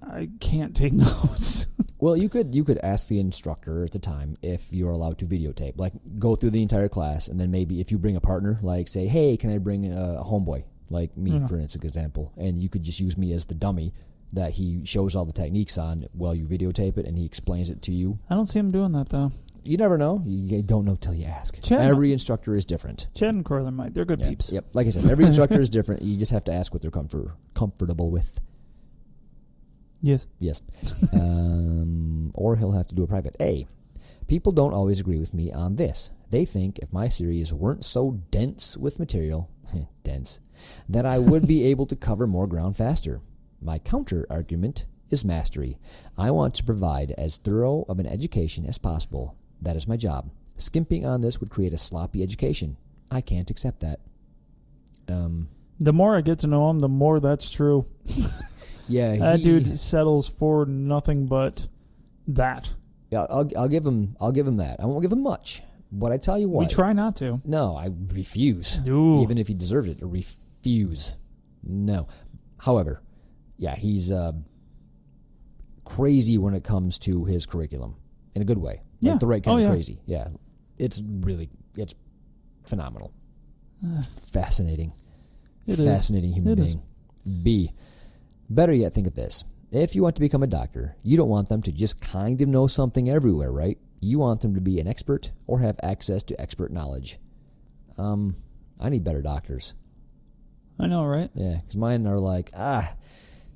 I can't take notes. Well, you could ask the instructor at the time if you're allowed to videotape. Like, go through the entire class, and then maybe if you bring a partner, like say, hey, can I bring a homeboy? Like me, for instance, example. And you could just use me as the dummy that he shows all the techniques on while you videotape it, and he explains it to you. I don't see him doing that, though. You never know. You don't know till you ask. Chad, every instructor is different. Chad and Kroyler might. They're good peeps. Yep. Like I said, every instructor is different. You just have to ask what they're comfortable with. Yes. Or he'll have to do a private. People don't always agree with me on this. They think if my series weren't so dense with material, that I would be able to cover more ground faster. My counter argument is mastery. I want to provide as thorough of an education as possible. That is my job. Skimping on this would create a sloppy education. I can't accept that. The more I get to know him, the more that's true. Yeah, that dude settles for nothing but that. Yeah, I'll give him that. I won't give him much, but I tell you what, we try not to. No, I refuse. Ooh. Even if he deserves it, I refuse. No. However, yeah, he's crazy when it comes to his curriculum in a good way. Yeah, like the right kind of crazy. Yeah, it's phenomenal. Fascinating. Fascinating human being. B. Better yet, think of this. If you want to become a doctor, you don't want them to just kind of know something everywhere, right? You want them to be an expert or have access to expert knowledge. I need better doctors. I know, right? Yeah, because mine are like,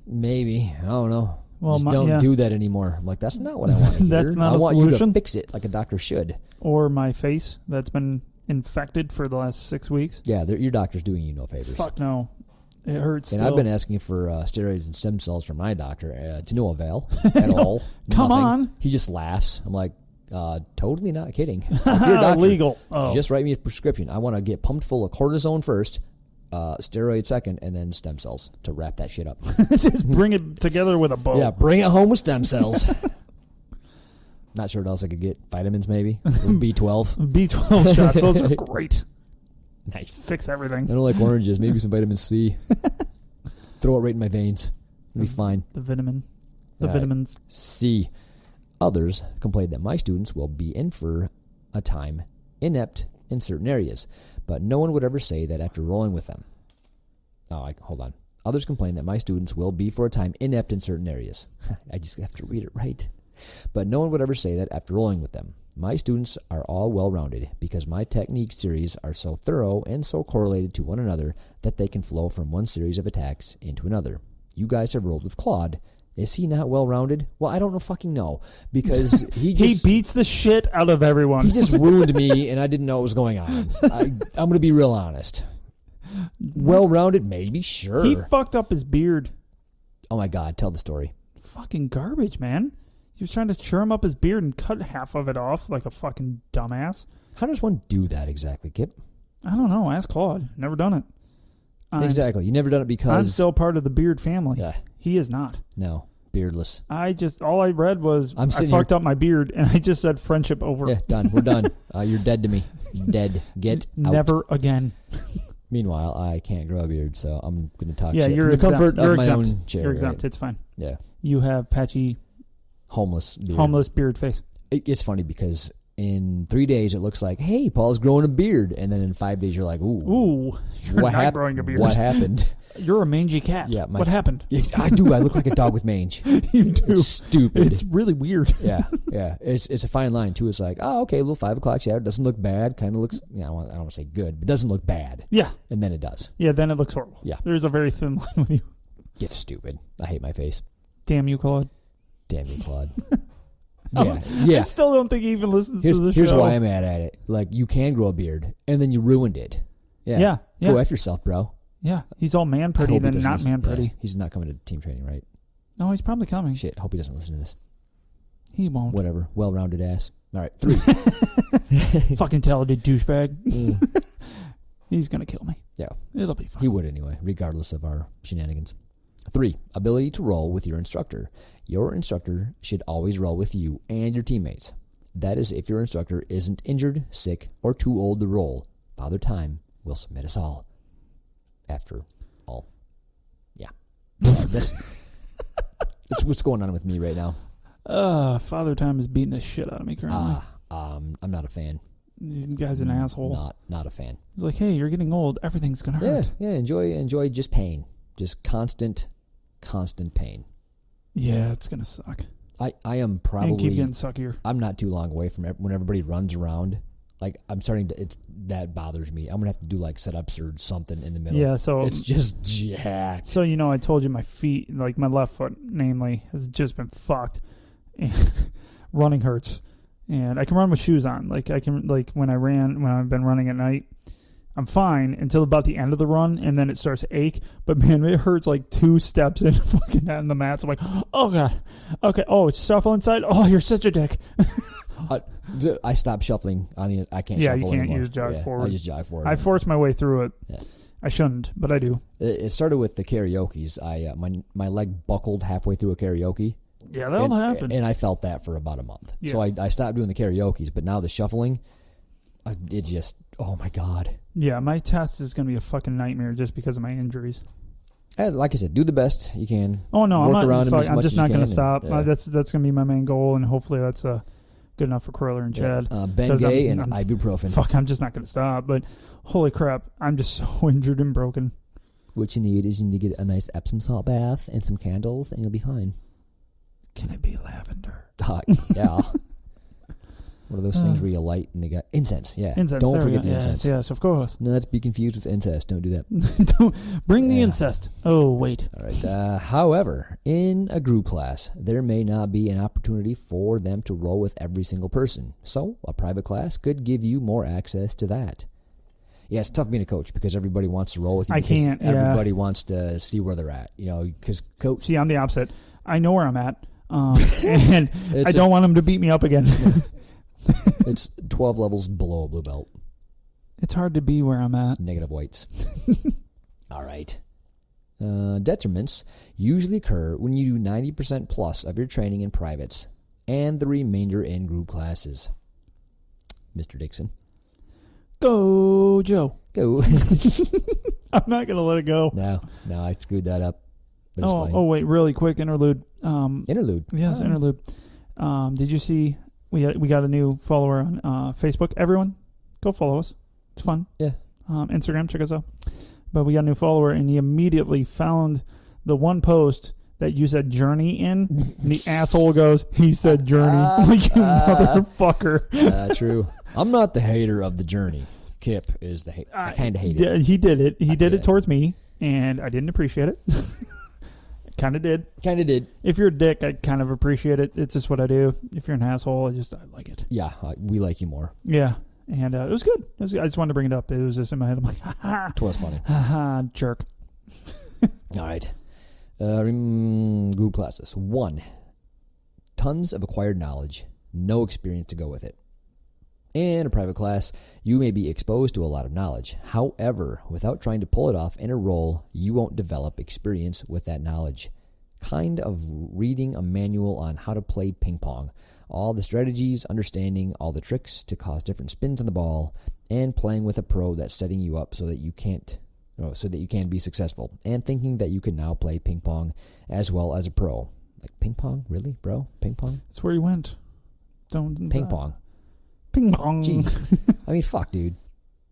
maybe. I don't know. Well, just don't do that anymore. I'm like, that's not what I want to hear. That's not I a want solution. You to fix it like a doctor should. Or my face that's been infected for the last 6 weeks. Yeah, your doctor's doing you no favors. Fuck no. It hurts. And still. I've been asking for steroids and stem cells from my doctor to no avail at all. Come Nothing. on. He just laughs. I'm like, totally not kidding. If you're a doctor, illegal. Oh. Just write me a prescription. I want to get pumped full of cortisone first, steroid second, and then stem cells to wrap that shit up. Just bring it together with a bow. Yeah, bring it home with stem cells. Not sure what else I could get. Vitamins, maybe. B12. B12 shots. Those are great. Nice. Fix everything. I don't like oranges. Maybe some vitamin C. Throw it right in my veins. It'll be fine. The vitamin. The All vitamins. Right. C. Others complain that my students will be in for a time inept in certain areas, but no one would ever say that after rolling with them. Hold on. Others complain that my students will be for a time inept in certain areas. I just have to read it right. But no one would ever say that after rolling with them. My students are all well-rounded because my technique series are so thorough and so correlated to one another that they can flow from one series of attacks into another. You guys have rolled with Claude. Is he not well-rounded? Well, I don't know fucking know. Because he beats the shit out of everyone. He just ruined me, and I didn't know what was going on. I'm going to be real honest. Well-rounded, maybe, sure. He fucked up his beard. Oh, my God. Tell the story. Fucking garbage, man. He was trying to trim up his beard and cut half of it off like a fucking dumbass. How does one do that exactly, Kip? I don't know. Ask Claude. Never done it. Exactly. You never done it because... I'm still part of the beard family. Yeah. He is not. No. Beardless. All I read was I fucked up my beard, and I just said friendship over. Yeah, done. We're done. You're dead to me. Dead. Get out. Never again. Meanwhile, I can't grow a beard, so I'm going to talk shit from the exempt. Comfort you're of exempt. my own chair. You're exempt. Right? It's fine. Yeah. You have patchy... Homeless beard face. It's funny because in 3 days it looks like, hey, Paul's growing a beard, and then in 5 days you're like, ooh, you're not growing a beard. What happened? You're a mangy cat. Yeah, what happened? I do. I look like a dog with mange. You do. It's stupid. It's really weird. Yeah. It's a fine line too. It's like, oh, okay, a little 5 o'clock shadow doesn't look bad. Kind of looks. I don't want to say good, but doesn't look bad. Yeah. And then it does. Yeah. Then it looks horrible. Yeah. There's a very thin line with you. It's stupid. I hate my face. Damn you, Claude. Damn you, Claude. Yeah. I still don't think he even listens to the show. Here's why I'm mad at it. Like, you can grow a beard, and then you ruined it. Yeah. Go F yourself, bro. Yeah. He's all man pretty, then not man pretty. Yeah. He's not coming to team training, right? No, he's probably coming. Shit. Hope he doesn't listen to this. He won't. Whatever. Well-rounded ass. All right. 3. Fucking talented douchebag. He's going to kill me. Yeah. It'll be fine. He would anyway, regardless of our shenanigans. 3. Ability to roll with your instructor. Your instructor should always roll with you and your teammates. That is if your instructor isn't injured, sick, or too old to roll. Father Time will submit us all. After all. Yeah. That's what's going on with me right now. Father Time is beating the shit out of me currently. I'm not a fan. This guy's an asshole. Not a fan. He's like, hey, you're getting old. Everything's going to hurt. Yeah, enjoy just pain. Just constant pain. Yeah, it's going to suck. I am probably... And keep getting suckier. I'm not too long away from when everybody runs around. Like, I'm starting to... that bothers me. I'm going to have to do, like, sit-ups or something in the middle. Yeah, so... It's just jacked. So, I told you my feet, like my left foot, namely, has just been fucked. And running hurts. And I can run with shoes on. Like, when I've been running at night, I'm fine until about the end of the run, and then it starts to ache. But, man, it hurts like 2 steps in fucking on the mats. I'm like, oh, God. Okay, oh, it's shuffle inside? Oh, you're such a dick. I stopped shuffling on the... I can't Yeah, shuffle you can't. anymore. You just jog forward. I just jog forward. I forced my way through it. Yeah. I shouldn't, but I do. It started with the karaokes. My leg buckled halfway through a karaoke. Yeah, that'll happen. And I felt that for about a month. Yeah. So I stopped doing the karaokes, but now the shuffling, it just... Oh, my God. Yeah, my test is going to be a fucking nightmare just because of my injuries. Like I said, do the best you can. Oh, no, I'm just not going to stop. Yeah. That's going to be my main goal, and hopefully that's good enough for Kroyler and Chad. Bengay and ibuprofen. Fuck, I'm just not going to stop. But holy crap, I'm just so injured and broken. What you need is you need to get a nice Epsom salt bath and some candles, and you'll be fine. Can it be lavender? Yeah. What are those things where you light and they got incense? Yeah. Incense. Don't forget the incense. Yes, of course. No, that's be confused with incest. Don't do that. Don't bring the incest. Oh, wait. All right. However, in a group class, there may not be an opportunity for them to roll with every single person. So, a private class could give you more access to that. Yeah, it's tough being a coach because everybody wants to roll with you. Everybody wants to see where they're at. Because coach. See, I'm the opposite. I know where I'm at, and I don't want them to beat me up again. It's 12 levels below a blue belt. It's hard to be where I'm at. Negative weights. All right. Detriments usually occur when you do 90% plus of your training in privates and the remainder in group classes. Mr. Dixon. Go, Joe. Go. I'm not going to let it go. No, I screwed that up. Oh, wait, really quick interlude. Interlude? Yes, interlude. Did you see... We got a new follower on Facebook. Everyone, go follow us. It's fun. Yeah. Instagram, check us out. But we got a new follower, and he immediately found the one post that you said journey in, and the asshole goes, he said journey. Like, you motherfucker. True. I'm not the hater of the journey. Kip is the hater. I kind of hate it. He did it. He did it towards me, and I didn't appreciate it. Kind of did. Kind of did. If you're a dick, I kind of appreciate it. It's just what I do. If you're an asshole, I like it. Yeah, we like you more. Yeah. And it was good. I just wanted to bring it up. It was just in my head. I'm like, ha ha. It was funny. Ha ha, jerk. All right. Group classes. 1. Tons of acquired knowledge. No experience to go with it. In a private class, you may be exposed to a lot of knowledge. However, without trying to pull it off in a role, you won't develop experience with that knowledge. Kind of reading a manual on how to play ping pong. All the strategies, understanding all the tricks to cause different spins on the ball, and playing with a pro that's setting you up so that you can be successful, and thinking that you can now play ping pong as well as a pro. Like ping pong? Really, bro? Ping pong? That's where you went. Ping pong. Ping pong. Jeez. I mean, fuck, dude.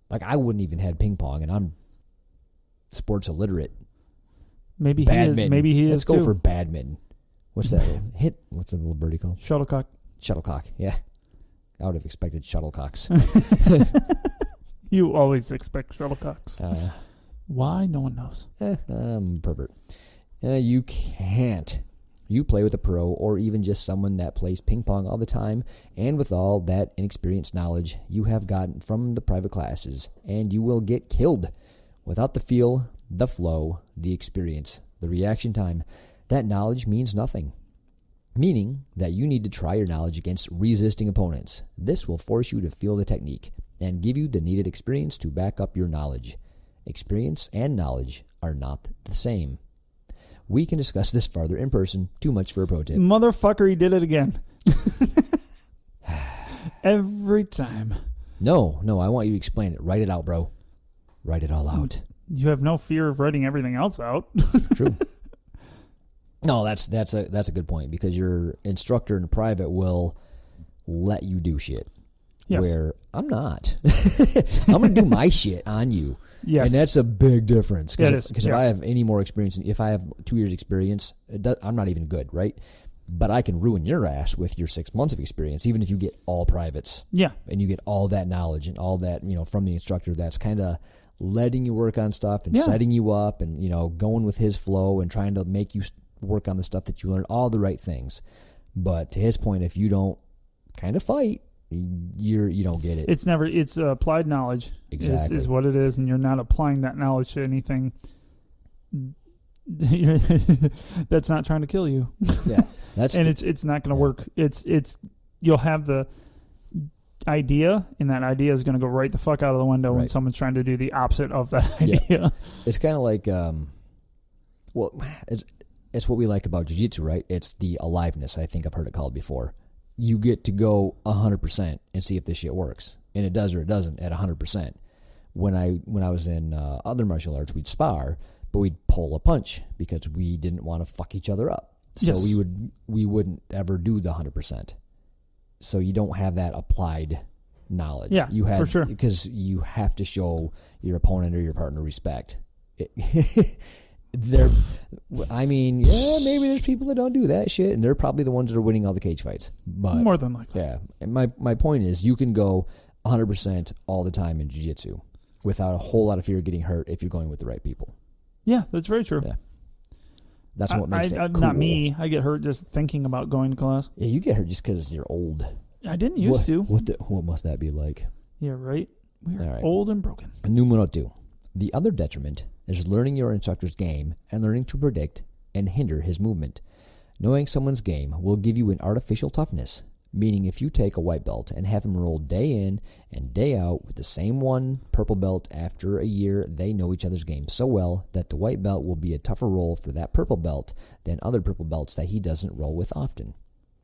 Like, I wouldn't even had ping pong, and I'm sports illiterate. Maybe badminton. He is. Maybe he Let's is, go too. for badminton. What's that? What's the little birdie called? Shuttlecock. Shuttlecock, yeah. I would have expected shuttlecocks. You always expect shuttlecocks. Why? No one knows. I'm a pervert. You can't. You play with a pro or even just someone that plays ping pong all the time, and with all that inexperienced knowledge you have gotten from the private classes, and you will get killed without the feel, the flow, the experience, the reaction time. That knowledge means nothing. Meaning that you need to try your knowledge against resisting opponents. This will force you to feel the technique and give you the needed experience to back up your knowledge. Experience and knowledge are not the same. We can discuss this farther in person. Too much for a pro tip. Motherfucker, he did it again. Every time. No, I want you to explain it. Write it out, bro. Write it all out. You have no fear of writing everything else out. True. No, that's a good point, because your instructor in private will let you do shit. Yes. Where I'm not. I'm going to do my shit on you. Yes. And that's a big difference. Because if I have any more experience, if I have 2 years experience, I'm not even good, right? But I can ruin your ass with your 6 months of experience, even if you get all privates. Yeah. And you get all that knowledge and all that, from the instructor that's kind of letting you work on stuff and setting you up and, going with his flow and trying to make you work on the stuff that you learn, all the right things. But to his point, if you don't kind of fight, you don't get it. It's applied knowledge. Exactly. Is what it is, and you're not applying that knowledge to anything that's not trying to kill you. Yeah. It's not going to work. You'll have the idea, and that idea is going to go right the fuck out of the window when someone's trying to do the opposite of that idea. Yeah. It's kind of like it's what we like about Jiu Jitsu, right? It's the aliveness. I think I've heard it called before. You get to go 100% and see if this shit works, and it does or it doesn't at 100%. When I was in other martial arts, we'd spar, but we'd pull a punch because we didn't want to fuck each other up. So we wouldn't ever do the 100%. So you don't have that applied knowledge. Yeah, for sure. Because you have to show your opponent or your partner respect. Maybe there's people that don't do that shit, and they're probably the ones that are winning all the cage fights. But more than likely. Yeah. And my point is, you can go 100% all the time in jiu-jitsu without a whole lot of fear of getting hurt if you're going with the right people. Yeah, that's very true. Yeah. That's what makes it cool. Not me. I get hurt just thinking about going to class. Yeah, you get hurt just because you're old. I didn't used to. What must that be like? Yeah, right? We're old and broken. Numero 2. The other detriment is learning your instructor's game and learning to predict and hinder his movement. Knowing someone's game will give you an artificial toughness, meaning if you take a white belt and have him roll day in and day out with the same one purple belt, after a year they know each other's game so well that the white belt will be a tougher roll for that purple belt than other purple belts that he doesn't roll with often.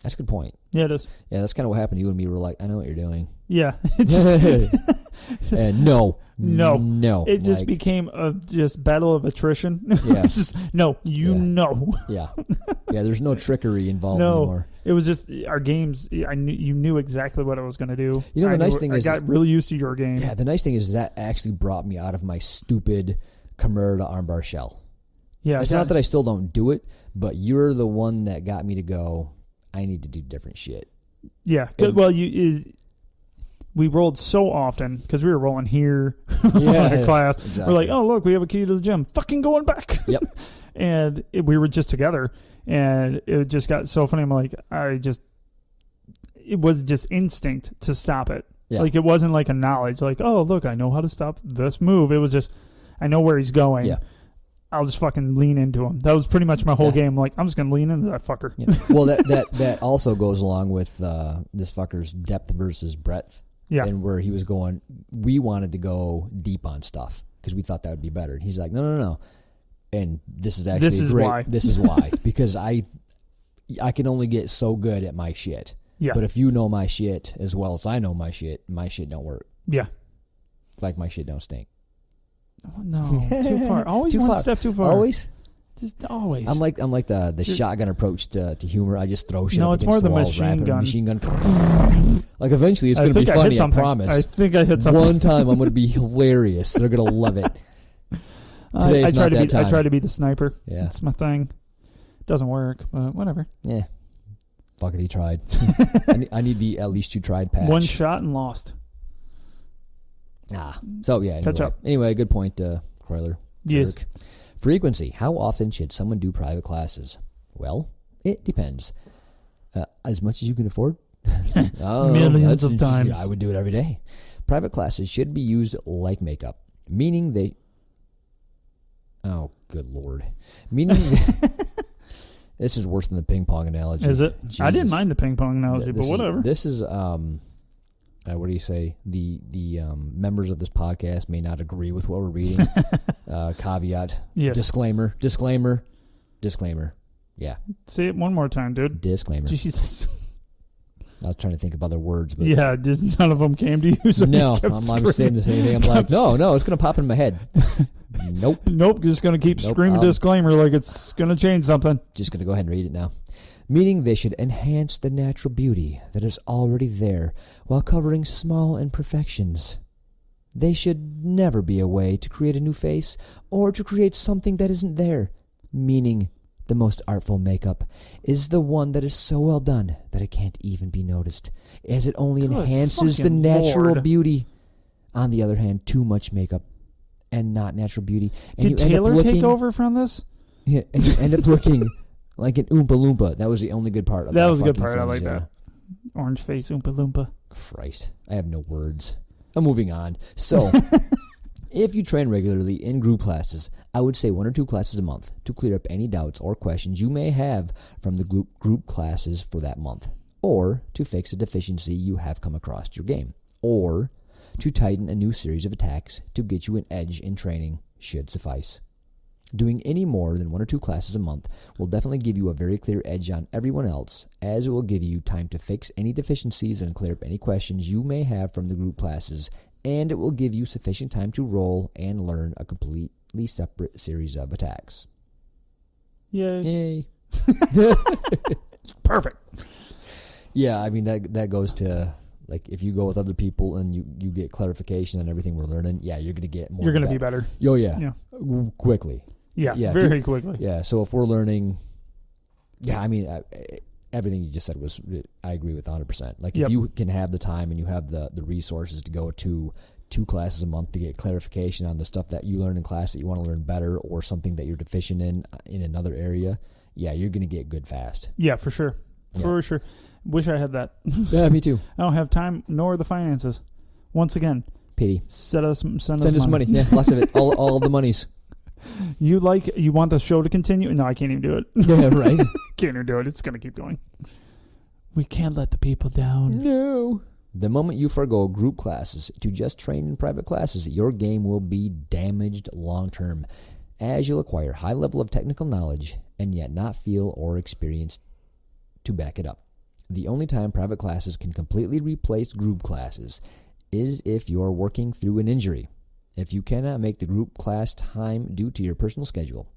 That's a good point. Yeah, it is. Yeah, that's kind of what happened. You and me were like, I know what you're doing. Yeah. And no. It just became a just battle of attrition. Yeah. know. Yeah. Yeah, there's no trickery involved anymore. It was just our games. You knew exactly what I was going to do. The nice thing is, I got really used to your game. Yeah, the nice thing is that actually brought me out of my stupid Kimura to armbar shell. Yeah. It's not that I still don't do it, but you're the one that got me to go, I need to do different shit. Yeah. We rolled so often because we were rolling here in class. Exactly. We're like, oh, look, we have a key to the gym. Fucking going back. Yep. And we were just together, and it just got so funny. I'm like, it was just instinct to stop it. Yeah. Like, it wasn't like a knowledge, like, oh, look, I know how to stop this move. It was just, I know where he's going. Yeah. I'll just fucking lean into him. That was pretty much my whole game. Like, I'm just going to lean into that fucker. Yeah. Well, that also goes along with this fucker's depth versus breadth. Yeah. And where he was going, we wanted to go deep on stuff because we thought that would be better. And he's like, no. And this is actually great. Why. This is why. Because I can only get so good at my shit. Yeah. But if you know my shit as well as I know my shit don't work. Yeah. Like my shit don't stink. No, too far. Always too one far. Step too far. Always? Just always. I'm like the shotgun approach to humor. I just throw shit no, up it's against more the the wall, machine gun. Like, eventually it's going to be funny, I promise. I think I hit something. One time I'm going to be hilarious. They're going to love it. Today's not that time. I try to be the sniper. Yeah. That's my thing. Doesn't work, but whatever. Yeah. Fuck it, he tried. I need the at least you tried patch. One shot and lost. So, yeah. Anyway. Catch up. Anyway, good point, Kroyler. Yes. Frequency. How often should someone do private classes? Well, it depends. As much as you can afford. Millions of times. I would do it every day. Private classes should be used like makeup, meaning they... Oh, good Lord. Meaning... This is worse than the ping pong analogy. Is it? Jesus. I didn't mind the ping pong analogy, but whatever. This is... what do you say? The members of this podcast may not agree with what we're reading. Caveat. Yes. Disclaimer. Yeah. Say it one more time, dude. Disclaimer. Jesus. I was trying to think of other words, but yeah, just none of them came to you. So no, I'm saying the same thing. I'm like, no, it's going to pop in my head. Nope. Just going to keep screaming disclaimer like it's going to change something. Just going to go ahead and read it now. Meaning they should enhance the natural beauty that is already there while covering small imperfections. They should never be a way to create a new face or to create something that isn't there. Meaning the most artful makeup is the one that is so well done that it can't even be noticed, as it only enhances the natural beauty. On the other hand, too much makeup and not natural beauty. And did Taylor take over from this? Yeah, and you end up looking... like an Oompa Loompa. That was the only good part of that. That was a good part. I like that. Orange face Oompa Loompa. Christ. I have no words. I'm moving on. So, if you train regularly in group classes, I would say 1 or 2 classes a month to clear up any doubts or questions you may have from the group classes for that month, or to fix a deficiency you have come across your game, or to tighten a new series of attacks to get you an edge in training should suffice. Doing any more than 1 or 2 classes a month will definitely give you a very clear edge on everyone else, as it will give you time to fix any deficiencies and clear up any questions you may have from the group classes, and it will give you sufficient time to roll and learn a completely separate series of attacks. Yay. Perfect. Yeah, I mean, that goes to... Like, if you go with other people and you get clarification on everything we're learning, yeah, you're going to get more. You're going to be better. Oh, yeah. Quickly. Yeah, very quickly. Yeah, so if we're learning... Yeah, I mean, everything you just said was... I agree with 100%. Like, if you can have the time and you have the resources to go to 2 classes a month to get clarification on the stuff that you learn in class that you want to learn better, or something that you're deficient in another area, yeah, you're going to get good fast. Yeah, for sure. For sure. Wish I had that. Yeah, me too. I don't have time nor the finances. Once again, pity. Send us money. Yeah, lots of it. All the monies. You want the show to continue? No, I can't even do it. Yeah, right. Can't even do it. It's gonna keep going. We can't let the people down. No. The moment you forgo group classes to just train in private classes, your game will be damaged long term, as you'll acquire high level of technical knowledge and yet not feel or experience to back it up. The only time private classes can completely replace group classes is if you're working through an injury, if you cannot make the group class time due to your personal schedule.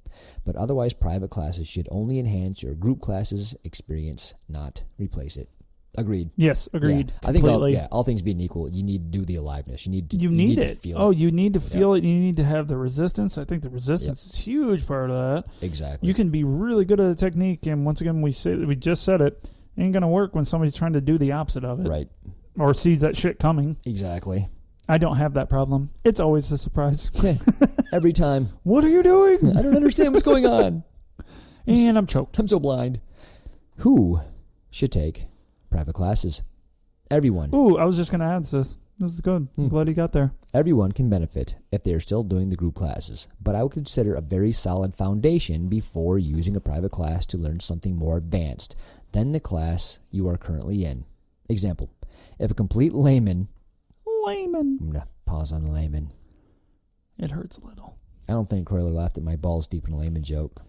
But otherwise, private classes should only enhance your group classes experience, not replace it. Agreed. Yes, agreed. Yeah. I think all things being equal, you need to do the aliveness. You need to feel it. Oh, you need to feel it. You need to have the resistance. I think the resistance is a huge part of that. Exactly. You can be really good at a technique, and once again, we just said it. Ain't gonna work when somebody's trying to do the opposite of it, right? Or sees that shit coming. Exactly. I don't have that problem. It's always a surprise. Every time. What are you doing? I don't understand what's going on. And I'm choked. I'm so blind. Who should take private classes? Everyone. Ooh, I was just going to add this. This is good. I'm glad he got there. Everyone can benefit if they're still doing the group classes, but I would consider a very solid foundation before using a private class to learn something more advanced than the class you are currently in. Example, if a complete layman... I'm going to pause on layman. It hurts a little. I don't think Kroyler laughed at my balls deep in a layman joke.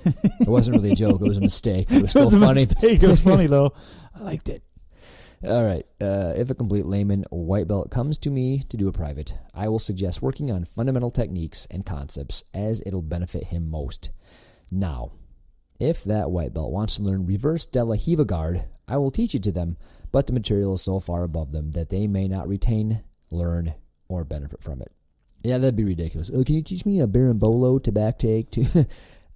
It wasn't really a joke. It was a mistake. It was still funny. It was funny, though. I liked it. All right. If a complete layman white belt comes to me to do a private, I will suggest working on fundamental techniques and concepts as it'll benefit him most. Now, if that white belt wants to learn reverse de la Hiva guard, I will teach it to them, but the material is so far above them that they may not retain, learn, or benefit from it. Yeah, that'd be ridiculous. Oh, can you teach me a berimbolo to back take?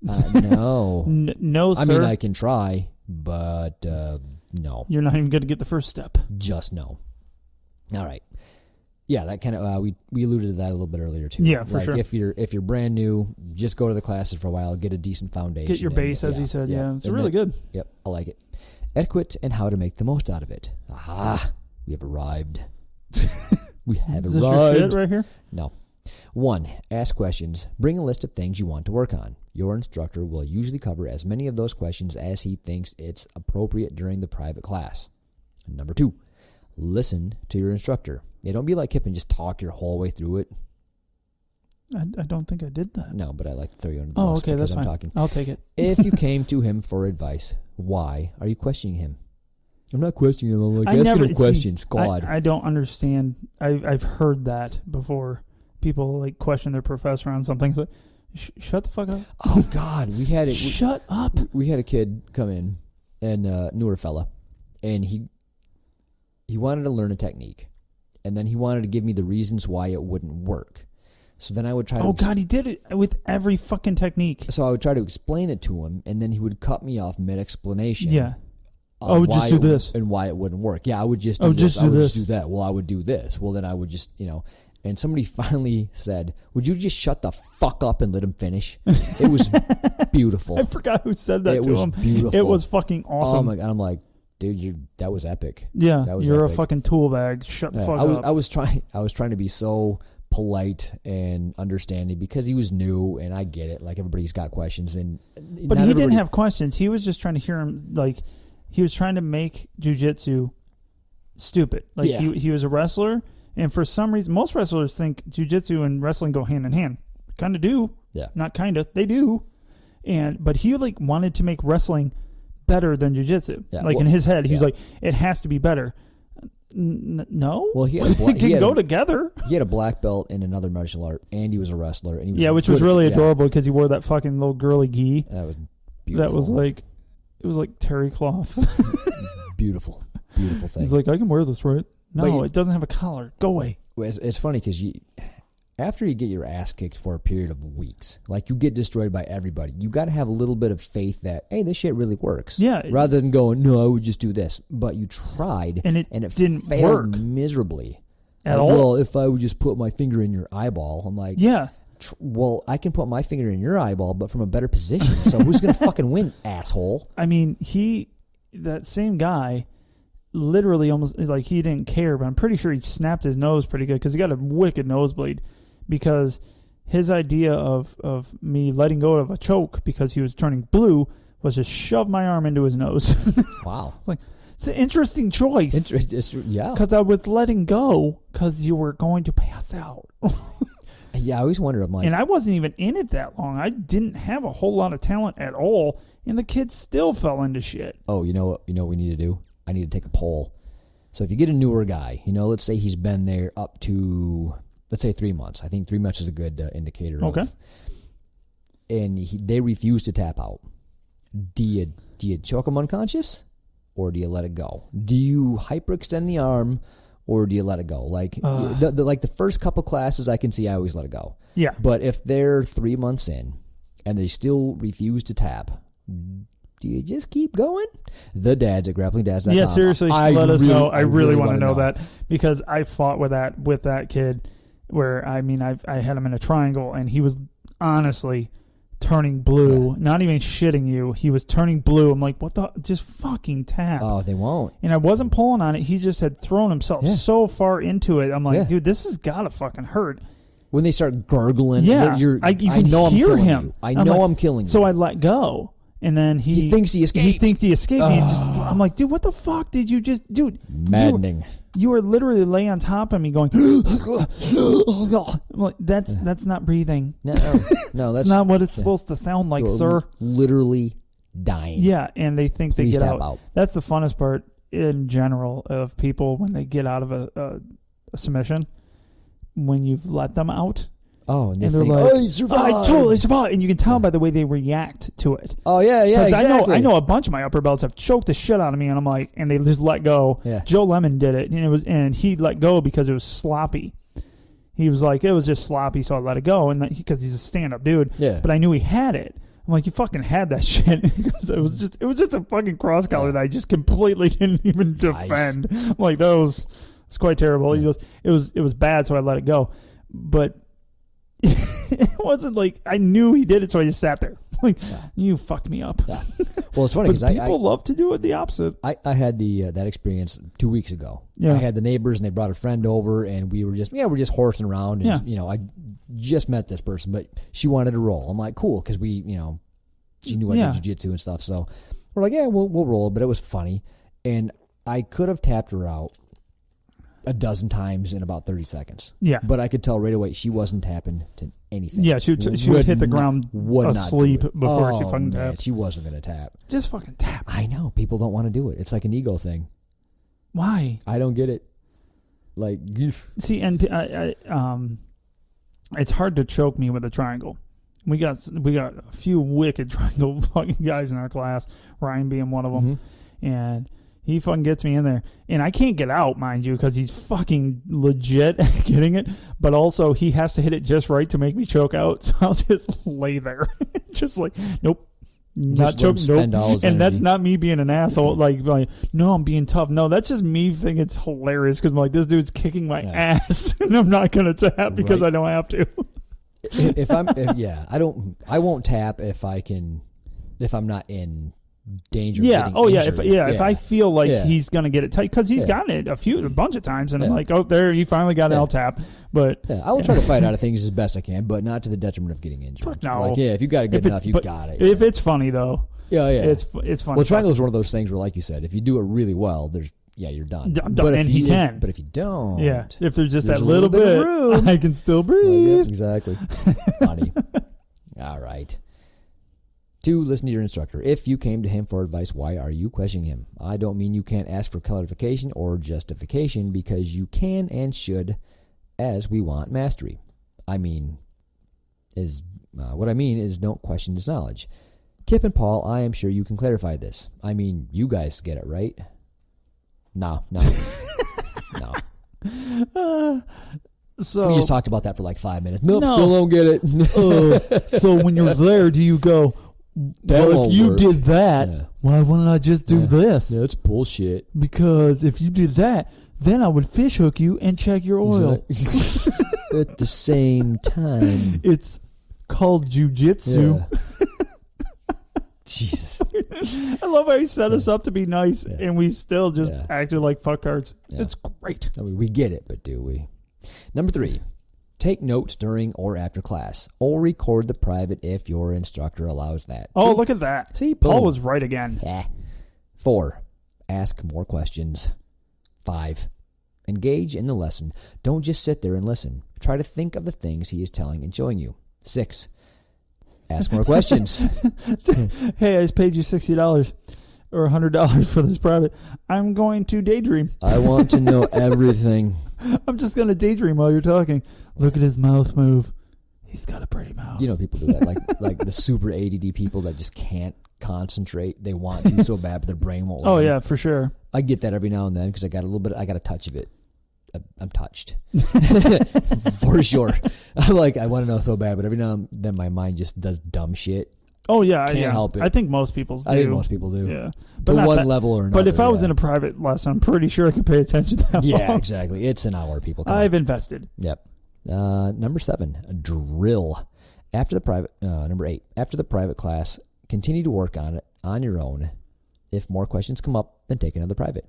No. No, sir. I mean, I can try, but no. You're not even going to get the first step. Just no. All right. Yeah, that kind of we alluded to that a little bit earlier too. Yeah, for sure. If you're brand new, just go to the classes for a while, get a decent foundation. Get your base, as he said. Yeah, it's really good. Yep, I like it. Etiquette and how to make the most out of it. Aha, we have arrived. We have Is arrived. This your shit right here? No. 1. Ask questions. Bring a list of things you want to work on. Your instructor will usually cover as many of those questions as he thinks it's appropriate during the private class. Number 2. Listen to your instructor. Yeah, don't be like Kip and just talk your whole way through it. I don't think I did that. No, but I like to throw you under the bus. bus. Okay, that's I'm fine. Talking. I'll take it. If you came to him for advice, why are you questioning him? I'm not questioning him. I'm like asking him questions. God. I don't understand. I've heard that before. People like question their professor on something. It's like, shut the fuck up. Oh God, we had it. Shut up. We had a kid come in, and newer fella, and he wanted to learn a technique, and then he wanted to give me the reasons why it wouldn't work. So then I would try to... Oh, God, he did it with every fucking technique. So I would try to explain it to him, and then he would cut me off mid-explanation. Yeah. Oh, just do this. And why it wouldn't work. Yeah, I would just do this. Just do this. Just do that. Well, I would do this. Well, then I would just, And somebody finally said, would you just shut the fuck up and let him finish? It was beautiful. I forgot who said that to him. It was beautiful. It was fucking awesome. Oh my God. I'm like, dude, that was epic. Yeah, you're epic. A fucking tool bag. Shut the fuck up. I was trying to be so polite and understanding because he was new, and I get it. Like, everybody's got questions, but he didn't have questions. He was just trying to hear him. Like, he was trying to make jiu-jitsu stupid. Like, he was a wrestler, and for some reason, most wrestlers think jiu-jitsu and wrestling go hand in hand. Kind of do. Yeah. Not kind of. They do. But he wanted to make wrestling better than jiu-jitsu. Yeah, in his head, he's like, it has to be better. No. Well, he can go together. He had a black belt in another martial art, and he was a wrestler. And he was which was really adorable because he wore that fucking little girly gi. That was beautiful. That was it was like terry cloth. Beautiful thing. He's like, I can wear this, right? No, it doesn't have a collar. Go away. It's funny because after you get your ass kicked for a period of weeks, like, you get destroyed by everybody, you got to have a little bit of faith that, hey, this shit really works. Yeah. Rather than going, no, I would just do this. But you tried, and it didn't failed work miserably. At all? Well, if I would just put my finger in your eyeball, I'm like, yeah. Well, I can put my finger in your eyeball, but from a better position. So who's going to fucking win, asshole? I mean, that same guy, literally almost, like, he didn't care, but I'm pretty sure he snapped his nose pretty good because he got a wicked nosebleed. Because his idea of me letting go of a choke because he was turning blue was just shove my arm into his nose. Wow. It's an interesting choice. Yeah. Because I was letting go because you were going to pass out. Yeah, I always wonder. I'm like, and I wasn't even in it that long. I didn't have a whole lot of talent at all, and the kid still fell into shit. Oh, you know what we need to do? I need to take a poll. So if you get a newer guy, let's say he's been there up to, let's say 3 months. I think 3 months is a good indicator. Okay. And they refuse to tap out. Do you choke them unconscious, or do you let it go? Do you hyperextend the arm, or do you let it go? Like the first couple classes, I can see I always let it go. Yeah. But if they're 3 months in and they still refuse to tap, do you just keep going? The dads at GrapplingDads.com. Yeah, seriously, let us know. I really want to know that because I fought with that kid where, I mean, I had him in a triangle, and he was honestly turning blue, not even shitting you. He was turning blue. I'm like, what the? Just fucking tap. Oh, they won't. And I wasn't pulling on it. He just had thrown himself so far into it. I'm like, dude, this has got to fucking hurt. When they start gargling, you I can know hear I'm killing him. you. I know I'm killing you. So I let go. And then he thinks he escaped. He thinks he escaped. I'm like, dude, what the fuck did you just... Dude. Maddening. You were literally laying on top of me going... I'm like, that's not breathing. No, that's not what it's supposed to sound like, sir. Literally dying. Yeah, and they think Please they get out. That's the funnest part in general of people when they get out of a submission. When you've let them out... Oh, and they're like, "Oh, you survived! I totally survived!" And you can tell by the way they react to it. Oh yeah, exactly. I know a bunch of my upper belts have choked the shit out of me, and I'm like, and they just let go. Yeah. Joe Lemon did it, and he let go because it was sloppy. He was like, it was just sloppy, so I let it go, and because he's a stand-up dude. Yeah. But I knew he had it. I'm like, you fucking had that shit because it was just a fucking cross collar that I just completely didn't even defend. Nice. I'm like, it's quite terrible. Yeah. It was bad, so I let it go, but. It wasn't like I knew he did it, so I just sat there. Like, you fucked me up. Yeah. Well, it's funny because people love to do it the opposite. I had that experience 2 weeks ago. Yeah. I had the neighbors and they brought a friend over and we're just horsing around and I just met this person, but she wanted to roll. I'm like, cool, because she knew I did jiu-jitsu and stuff, so we're like, yeah, we'll roll. But it was funny, and I could have tapped her out a dozen times in about 30 seconds. Yeah. But I could tell right away she wasn't tapping to anything. Yeah, she would hit the ground asleep before she fucking tapped. She wasn't going to tap. Just fucking tap. I know. People don't want to do it. It's like an ego thing. Why? I don't get it. Like, see, and it's hard to choke me with a triangle. We got a few wicked triangle fucking guys in our class, Ryan being one of them. Mm-hmm. And he fucking gets me in there. And I can't get out, mind you, because he's fucking legit at getting it. But also, he has to hit it just right to make me choke out. So I'll just lay there. Just like, nope. Not choke, nope. And that's not me being an asshole. Like, no, I'm being tough. No, that's just me thinking it's hilarious because I'm like, this dude's kicking my ass. And I'm not going to tap because I don't have to. I won't tap if I'm not in danger. Yeah. Of getting injured. If I feel like he's gonna get it tight, because he's gotten it a bunch of times, and I'm like, oh, there, you finally got an L tap. But I will try to fight out of things as best I can, but not to the detriment of getting injured. Fuck no. Like, if you got it good enough, you got it. If it's funny though, it's funny. Well, triangle is one of those things where, like you said, if you do it really well, you're done. I'm done. And he can. But if you don't, if there's just that little bit of room, I can still breathe. Exactly. Funny. All right. 2, listen to your instructor. If you came to him for advice, why are you questioning him? I don't mean you can't ask for clarification or justification, because you can and should, as we want mastery. What I mean is don't question his knowledge. Kip and Paul, I am sure you can clarify this. I mean, you guys get it, right? No. So we just talked about that for like 5 minutes. Nope, still don't get it. So when you're there, do you go, well, if you did that, why wouldn't I just do this? That's bullshit. Because if you did that, then I would fish hook you and check your oil. At the same time. It's called Jiu Jitsu. Yeah. Jesus. I love how he set us up to be nice, and we still just acted like fucktards. Yeah. It's great. I mean, we get it, but do we? Number 3. Take notes during or after class, or record the private if your instructor allows that. Oh, look at that. See, Paul was right again. 4. Ask more questions. 5. Engage in the lesson. Don't just sit there and listen. Try to think of the things he is telling and showing you. 6. Ask more questions. Hey, I just paid you $60 or $100 for this private. I'm going to daydream. I want to know everything. I'm just going to daydream while you're talking. Look at his mouth move. He's got a pretty mouth. You know, people do that. Like the super ADD people that just can't concentrate. They want to so bad, but their brain won't. Oh, yeah, for sure. I get that every now and then because I got a touch of it. I'm touched. For sure. I want to know so bad, but every now and then my mind just does dumb shit. Oh, yeah. Can't help it. I think most people do. Yeah. To one level or another. But if I was in a private lesson, I'm pretty sure I could pay attention to that long. Yeah, exactly. It's an hour, people. I've invested. Yep. Number 7, drill. Number 8, after the private class, continue to work on it on your own. If more questions come up, then take another private.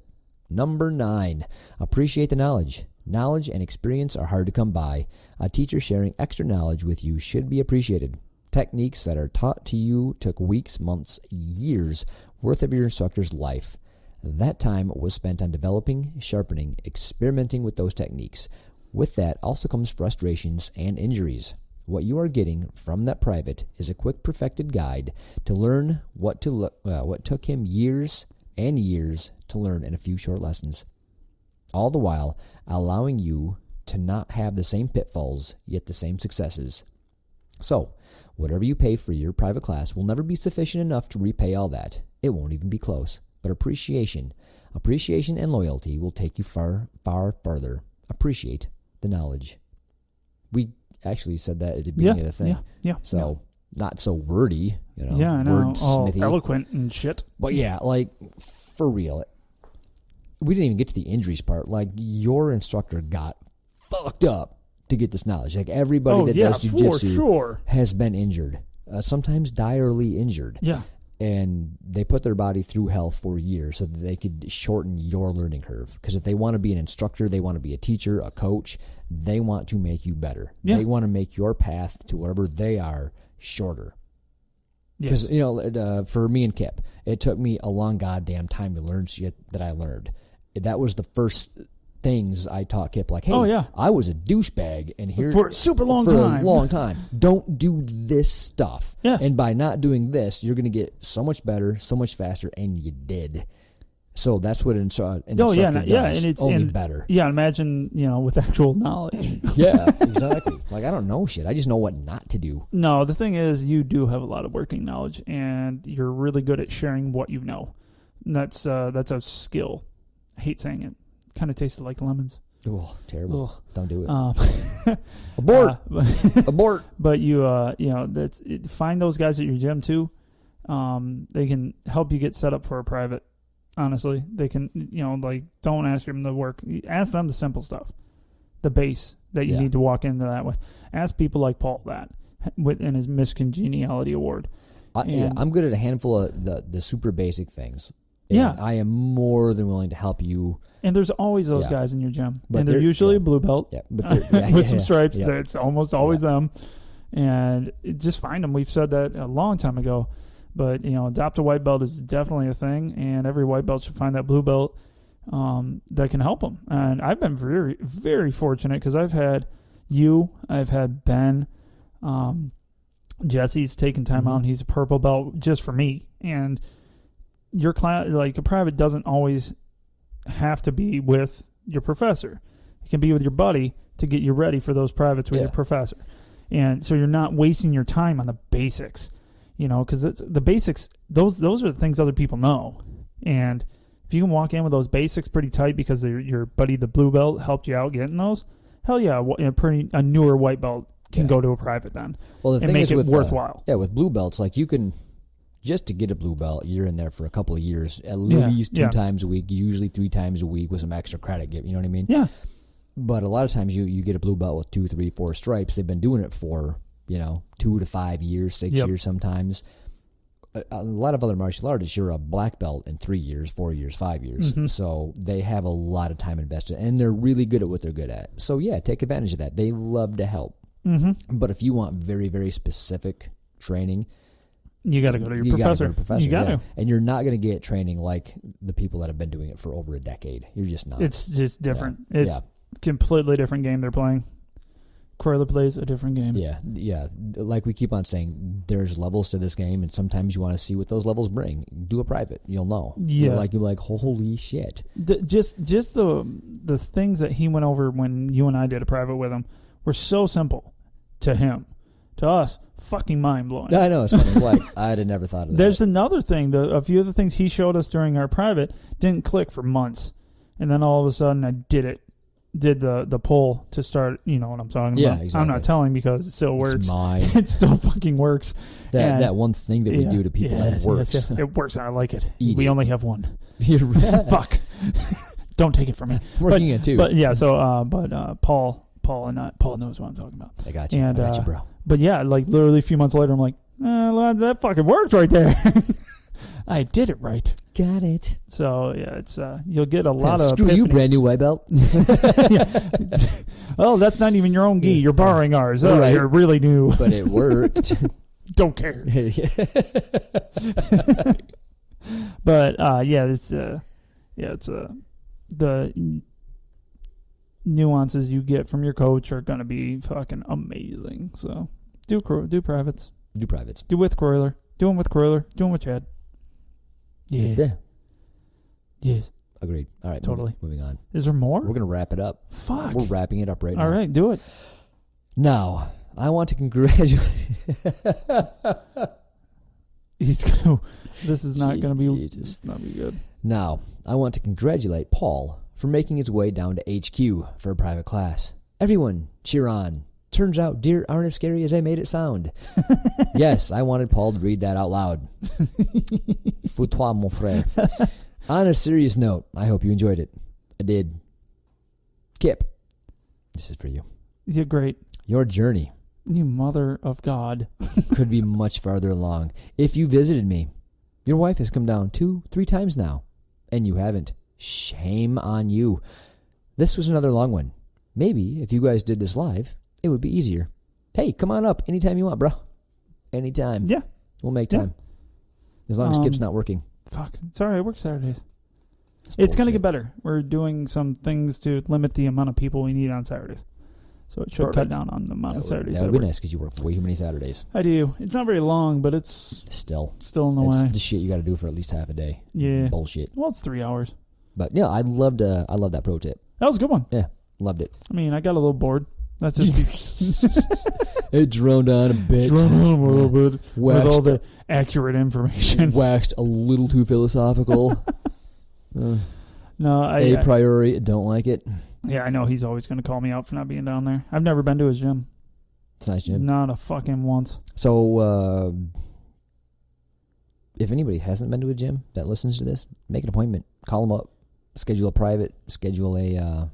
Number 9, appreciate the knowledge. Knowledge and experience are hard to come by. A teacher sharing extra knowledge with you should be appreciated. Techniques that are taught to you took weeks, months, years worth of your instructor's life. That time was spent on developing, sharpening, experimenting with those techniques. With that also comes frustrations and injuries. What you are getting from that private is a quick perfected guide to learn what took him years and years to learn in a few short lessons. All the while allowing you to not have the same pitfalls, yet the same successes. So, whatever you pay for your private class will never be sufficient enough to repay all that. It won't even be close. But appreciation and loyalty will take you far, far further. Appreciate the knowledge. We actually said that at the beginning of the thing. So, not so wordy, Yeah, I know. All wordsmithy. Eloquent and shit. But yeah, like, for real. We didn't even get to the injuries part. Like, your instructor got fucked up to get this knowledge. Like, everybody that does Jiu Jitsu has been injured. Sometimes direly injured. Yeah. And they put their body through hell for years so that they could shorten your learning curve. Because if they want to be an instructor, they want to be a teacher, a coach, they want to make you better. Yeah. They want to make your path to wherever they are shorter. Because, for me and Kip, it took me a long goddamn time to learn shit that I learned. That was the first things I taught Kip, like, hey, I was a douchebag, and here for a super long time. Don't do this stuff. Yeah. And by not doing this, you're going to get so much better, so much faster, and you did. So that's what an instructor does. And it's only better. Yeah, imagine, with actual knowledge. Yeah, exactly. Like, I don't know shit. I just know what not to do. No, the thing is, you do have a lot of working knowledge, and you're really good at sharing what you know. And that's a skill. I hate saying it. Kind of tasted like lemons. Oh, terrible. Ugh. Don't do it. Abort. Abort. But find those guys at your gym too. They can help you get set up for a private. Honestly, they can, don't ask them to work. Ask them the simple stuff, the base that you need to walk into that with. Ask people like Paul that in his Miscongeniality Award. I'm good at a handful of the super basic things. And I am more than willing to help you. And there's always those guys in your gym. And they're usually a blue belt with some stripes. Yeah. It's almost always them. And just find them. We've said that a long time ago. But, adopt a white belt is definitely a thing. And every white belt should find that blue belt that can help them. And I've been very, very fortunate because I've had you. I've had Ben. Jesse's taken time out. And he's a purple belt just for me. And your class, like a private, doesn't always have to be with your professor. It can be with your buddy to get you ready for those privates with your professor. And so you're not wasting your time on the basics, because it's the basics. Those are the things other people know. And if you can walk in with those basics pretty tight because your buddy, the blue belt, helped you out getting those, hell yeah, a newer white belt can go to a private then. Well, the thing make is it with, worthwhile. With blue belts, like you can. Just to get a blue belt, you're in there for a couple of years, at least 2 times a week, usually 3 times a week with some extra credit. You know what I mean? Yeah. But a lot of times you get a blue belt with 2, 3, 4 stripes. They've been doing it for, 2 to 5 years, 6 years sometimes. A lot of other martial artists, you're a black belt in 3 years, 4 years, 5 years. Mm-hmm. So they have a lot of time invested, and they're really good at what they're good at. So, take advantage of that. They love to help. Mm-hmm. But if you want very, very specific training, you got to go to your professor. You got to. And you're not going to get training like the people that have been doing it for over a decade. You're just not. It's just different. It's completely different game they're playing. Kroyler plays a different game. Yeah. Like we keep on saying, there's levels to this game, and sometimes you want to see what those levels bring. Do a private. You'll know. Yeah. You're like, holy shit. Just the things that he went over when you and I did a private with him were so simple to him. To us, fucking mind-blowing. I know. It's funny. Like, I'd have never thought of that. There's another thing. A few of the things he showed us during our private didn't click for months. And then all of a sudden, I did it. Did the pull to start, you know what I'm talking about. Yeah, exactly. I'm not telling because it still works. It's mine. It still fucking works. That one thing that we do to people that works. Yes. It works, and I like it. We only have one. Fuck. Don't take it from me. Working it too. But yeah, so Paul knows what I'm talking about. I got you. And, I got you, bro. But yeah, like literally a few months later, I'm like, that fucking worked right there. I did it right. Got it. So yeah, it's you'll get a lot of screw epiphanies. You, brand new white belt. Oh, that's not even your own gi. You're borrowing ours. Oh, right. You're really new. But it worked. Don't care. But it's the nuances you get from your coach are gonna be fucking amazing. So do privates. Do privates. Do with Kroyler. Do them with Kroyler. Do them with Chad. Yes. Yeah. Yes. Agreed. All right. Totally. Moving on. Is there more? We're gonna wrap it up. Fuck. We're wrapping it up right now. All right. Do it. Now, I want to congratulate. He's gonna. This is not gonna be. Jesus. This is not be good. Now, I want to congratulate Paul for making his way down to HQ for a private class. Everyone, cheer on. Turns out deer aren't as scary as I made it sound. Yes, I wanted Paul to read that out loud. Fous-toi, mon frère. On a serious note, I hope you enjoyed it. I did. Kip, this is for you. You're great. Your journey, you mother of God, could be much farther along if you visited me. Your wife has come down 2-3 times now, and you haven't. Shame on you. This was another long one. Maybe if you guys did this live, it would be easier. Hey, come on up anytime you want, bro. Anytime. Yeah. We'll make time. As long as Kip's not working. Fuck. Sorry, I work Saturdays. It's going to get better. We're doing some things to limit the amount of people we need on Saturdays. So it should cut down on the amount of Saturdays. That would be nice because you work way too many Saturdays. I do. It's not very long, but it's still in the way. It's the shit you got to do for at least half a day. Yeah. Bullshit. Well, it's 3 hours. But yeah, I love that pro tip. That was a good one. Yeah, loved it. I mean, I got a little bored. That's just it droned on a bit. With all the accurate information. Waxed a little too philosophical. No, a priori, don't like it. Yeah, I know he's always going to call me out for not being down there. I've never been to his gym. It's a nice gym. Not a fucking once. So, if anybody hasn't been to a gym that listens to this, make an appointment. Call them up. Schedule a private. Schedule a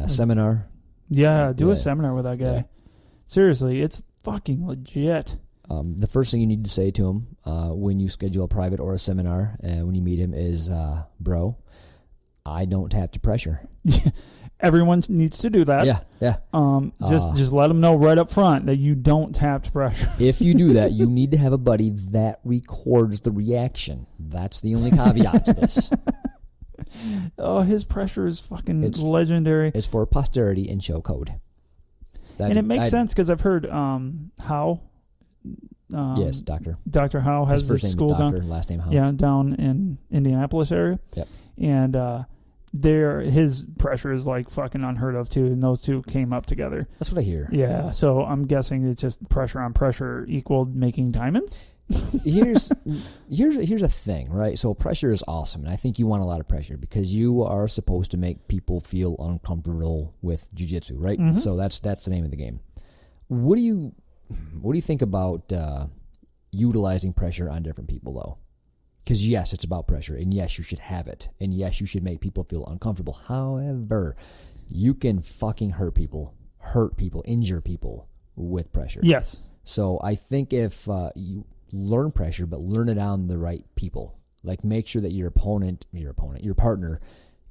seminar. Yeah, do a seminar with that guy. Yeah. Seriously, it's fucking legit. The first thing you need to say to him when you schedule a private or a seminar and when you meet him is, bro, I don't have to pressure. Everyone needs to do that. Yeah. Just let them know right up front that you don't tap to pressure. If you do that, you need to have a buddy that records the reaction. That's the only caveat to this. Oh, his pressure is fucking legendary. It's for posterity and show code. And it makes sense because I've heard Howe. Yes, Dr. Dr. Howe has his this school down. Last name Howe. Yeah, down in Indianapolis area. Yep. And his pressure is like fucking unheard of too, and those two came up together. That's what I hear. Yeah, so I'm guessing it's just pressure on pressure equaled making diamonds. Here's a thing, right? So pressure is awesome, and I think you want a lot of pressure because you are supposed to make people feel uncomfortable with jiu-jitsu, right? Mm-hmm. So that's the name of the game. What do you think about utilizing pressure on different people, though? Because yes, it's about pressure, and yes, you should have it, and yes, you should make people feel uncomfortable. However, you can fucking hurt people, injure people with pressure. Yes. So I think if you learn pressure, but learn it on the right people. Like make sure that your partner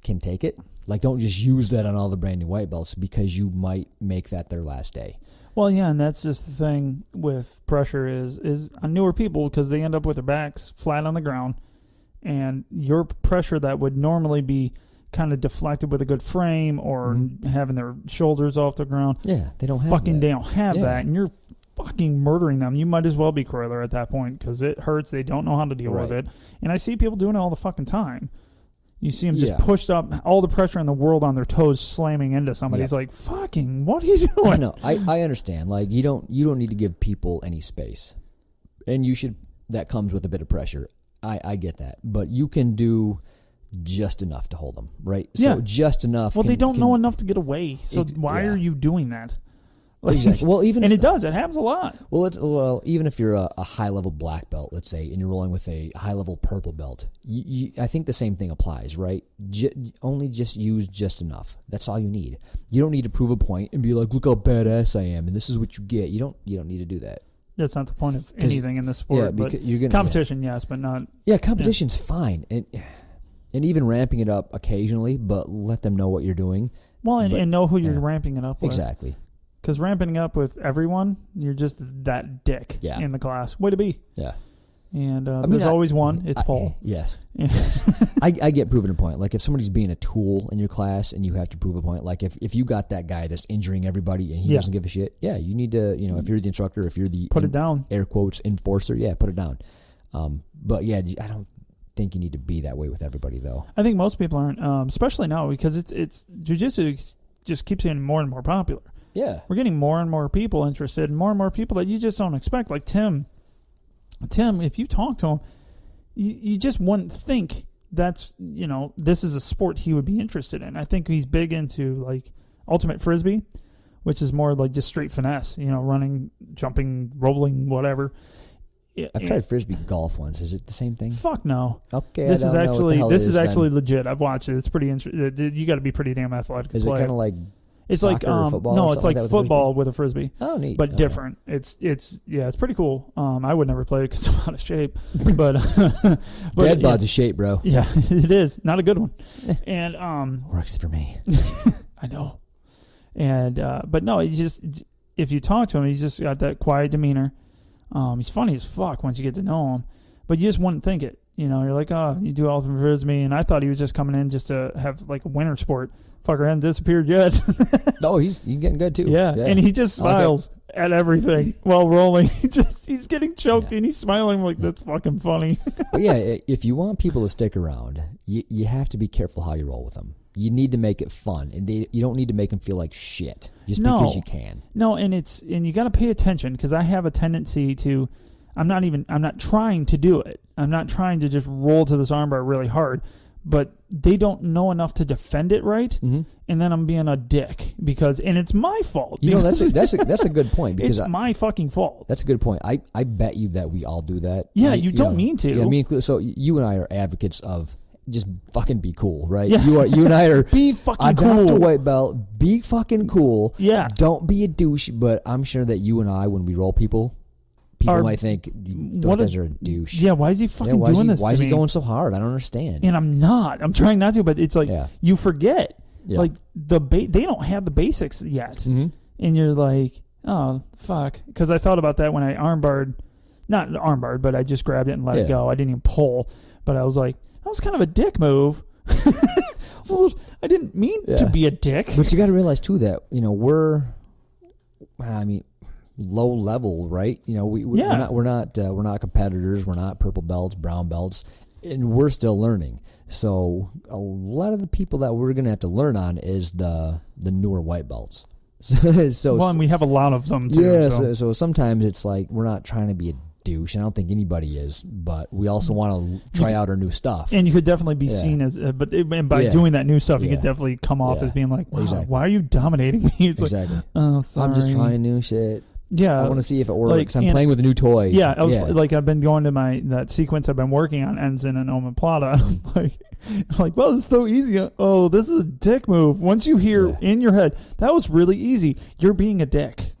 can take it. Like don't just use that on all the brand new white belts because you might make that their last day. Well, yeah, and that's just the thing with pressure is on newer people because they end up with their backs flat on the ground, and your pressure that would normally be kind of deflected with a good frame or having their shoulders off the ground. Yeah, they don't have that. They don't have that, and you're fucking murdering them. You might as well be Kroyler at that point because it hurts. They don't know how to deal with it, and I see people doing it all the fucking time. You see them just pushed up, all the pressure in the world on their toes, slamming into somebody. It's like, fucking, what are you doing? I know. I understand. Like you don't need to give people any space, and you should. That comes with a bit of pressure. I get that, but you can do just enough to hold them, right? So just enough. Well, they don't know enough to get away. So why are you doing that? Like, exactly. Well, even and it does. It happens a lot. Well, even if you're a high level black belt, let's say, and you're rolling with a high level purple belt, I think the same thing applies, right? Only just use just enough. That's all you need. You don't need to prove a point and be like, look how badass I am, and this is what you get. You don't need to do that. That's not the point of anything in this sport. Yeah, but you're gonna, competition, yes, but not. Yeah, competition's fine, and even ramping it up occasionally, but let them know what you're doing. Well, and know who you're ramping it up with. Exactly. Because ramping up with everyone, you're just that dick in the class. Way to be. Yeah. And there's always one. It's Paul. Yes. I get proving a point. Like if somebody's being a tool in your class and you have to prove a point, like if you got that guy that's injuring everybody and he doesn't give a shit, you need to, if you're the instructor, if you're the put it down, air quotes, enforcer, put it down. But I don't think you need to be that way with everybody though. I think most people aren't, especially now because it's Jiu Jitsu just keeps getting more and more popular. Yeah. We're getting more and more people interested and more people that you just don't expect. Like Tim, if you talk to him, you just wouldn't think that's, this is a sport he would be interested in. I think he's big into like ultimate frisbee, which is more like just straight finesse, running, jumping, rolling, whatever. I've tried frisbee golf once. Is it the same thing? Fuck no. Okay. This is actually legit. I've watched it. It's pretty interesting. You got to be pretty damn athletic. Is it kind of like it's soccer like or football? No, it's like football with a frisbee. Oh, neat. But different. It's pretty cool. I would never play it because I'm out of shape. But dad bod's a shape, bro. Yeah, it is not a good one. And works for me. I know. And but no, he just if you talk to him, he's just got that quiet demeanor. He's funny as fuck once you get to know him, but you just wouldn't think it. You're like, oh, you do ultimate frisbee, and I thought he was just coming in just to have like a winter sport. Fucker hasn't disappeared yet. No, he's getting good too. Yeah, and he just smiles at everything while rolling. He's getting choked and he's smiling like that's fucking funny. But if you want people to stick around, you have to be careful how you roll with them. You need to make it fun, and you don't need to make them feel like shit just because you can. No, and you got to pay attention because I have a tendency to. I'm not trying to do it. I'm not trying to just roll to this armbar really hard, but they don't know enough to defend it right, and then I'm being a dick and it's my fault. That's a good point because it's my fucking fault. That's a good point. I bet you that we all do that. Yeah, you don't mean to. Yeah, so you and I are advocates of just fucking be cool, right? Yeah. You and I are be fucking cool. Adopt a white belt. Be fucking cool. Yeah. Don't be a douche. But I'm sure that you and I, when we roll people might think those guys are a douche. Yeah, why is he fucking doing this? Why is he going so hard? I don't understand. And I'm not. I'm trying not to, but it's like you forget. Yeah. Like they don't have the basics yet, and you're like, oh fuck. Because I thought about that when I not armbarred, but I just grabbed it and let it go. I didn't even pull, but I was like, that was kind of a dick move. I didn't mean to be a dick. But you got to realize too that we're low level, right? We're not competitors. We're not purple belts, brown belts, and we're still learning. So a lot of the people that we're going to have to learn on is the newer white belts. And we have a lot of them too. Yeah. So sometimes it's like we're not trying to be a douche. I don't think anybody is, but we also want to try out our new stuff. And you could definitely be seen as, by doing that new stuff, you could definitely come off as being like, wow, why are you dominating me? It's exactly. Like, oh, sorry. I'm just trying new shit. Yeah, I want to see if it works. I'm playing with a new toy. Yeah, I've been going to that sequence I've been working on Ensign and Omoplata. I'm like, well, it's so easy. Oh, this is a dick move. Once you hear in your head, that was really easy, you're being a dick.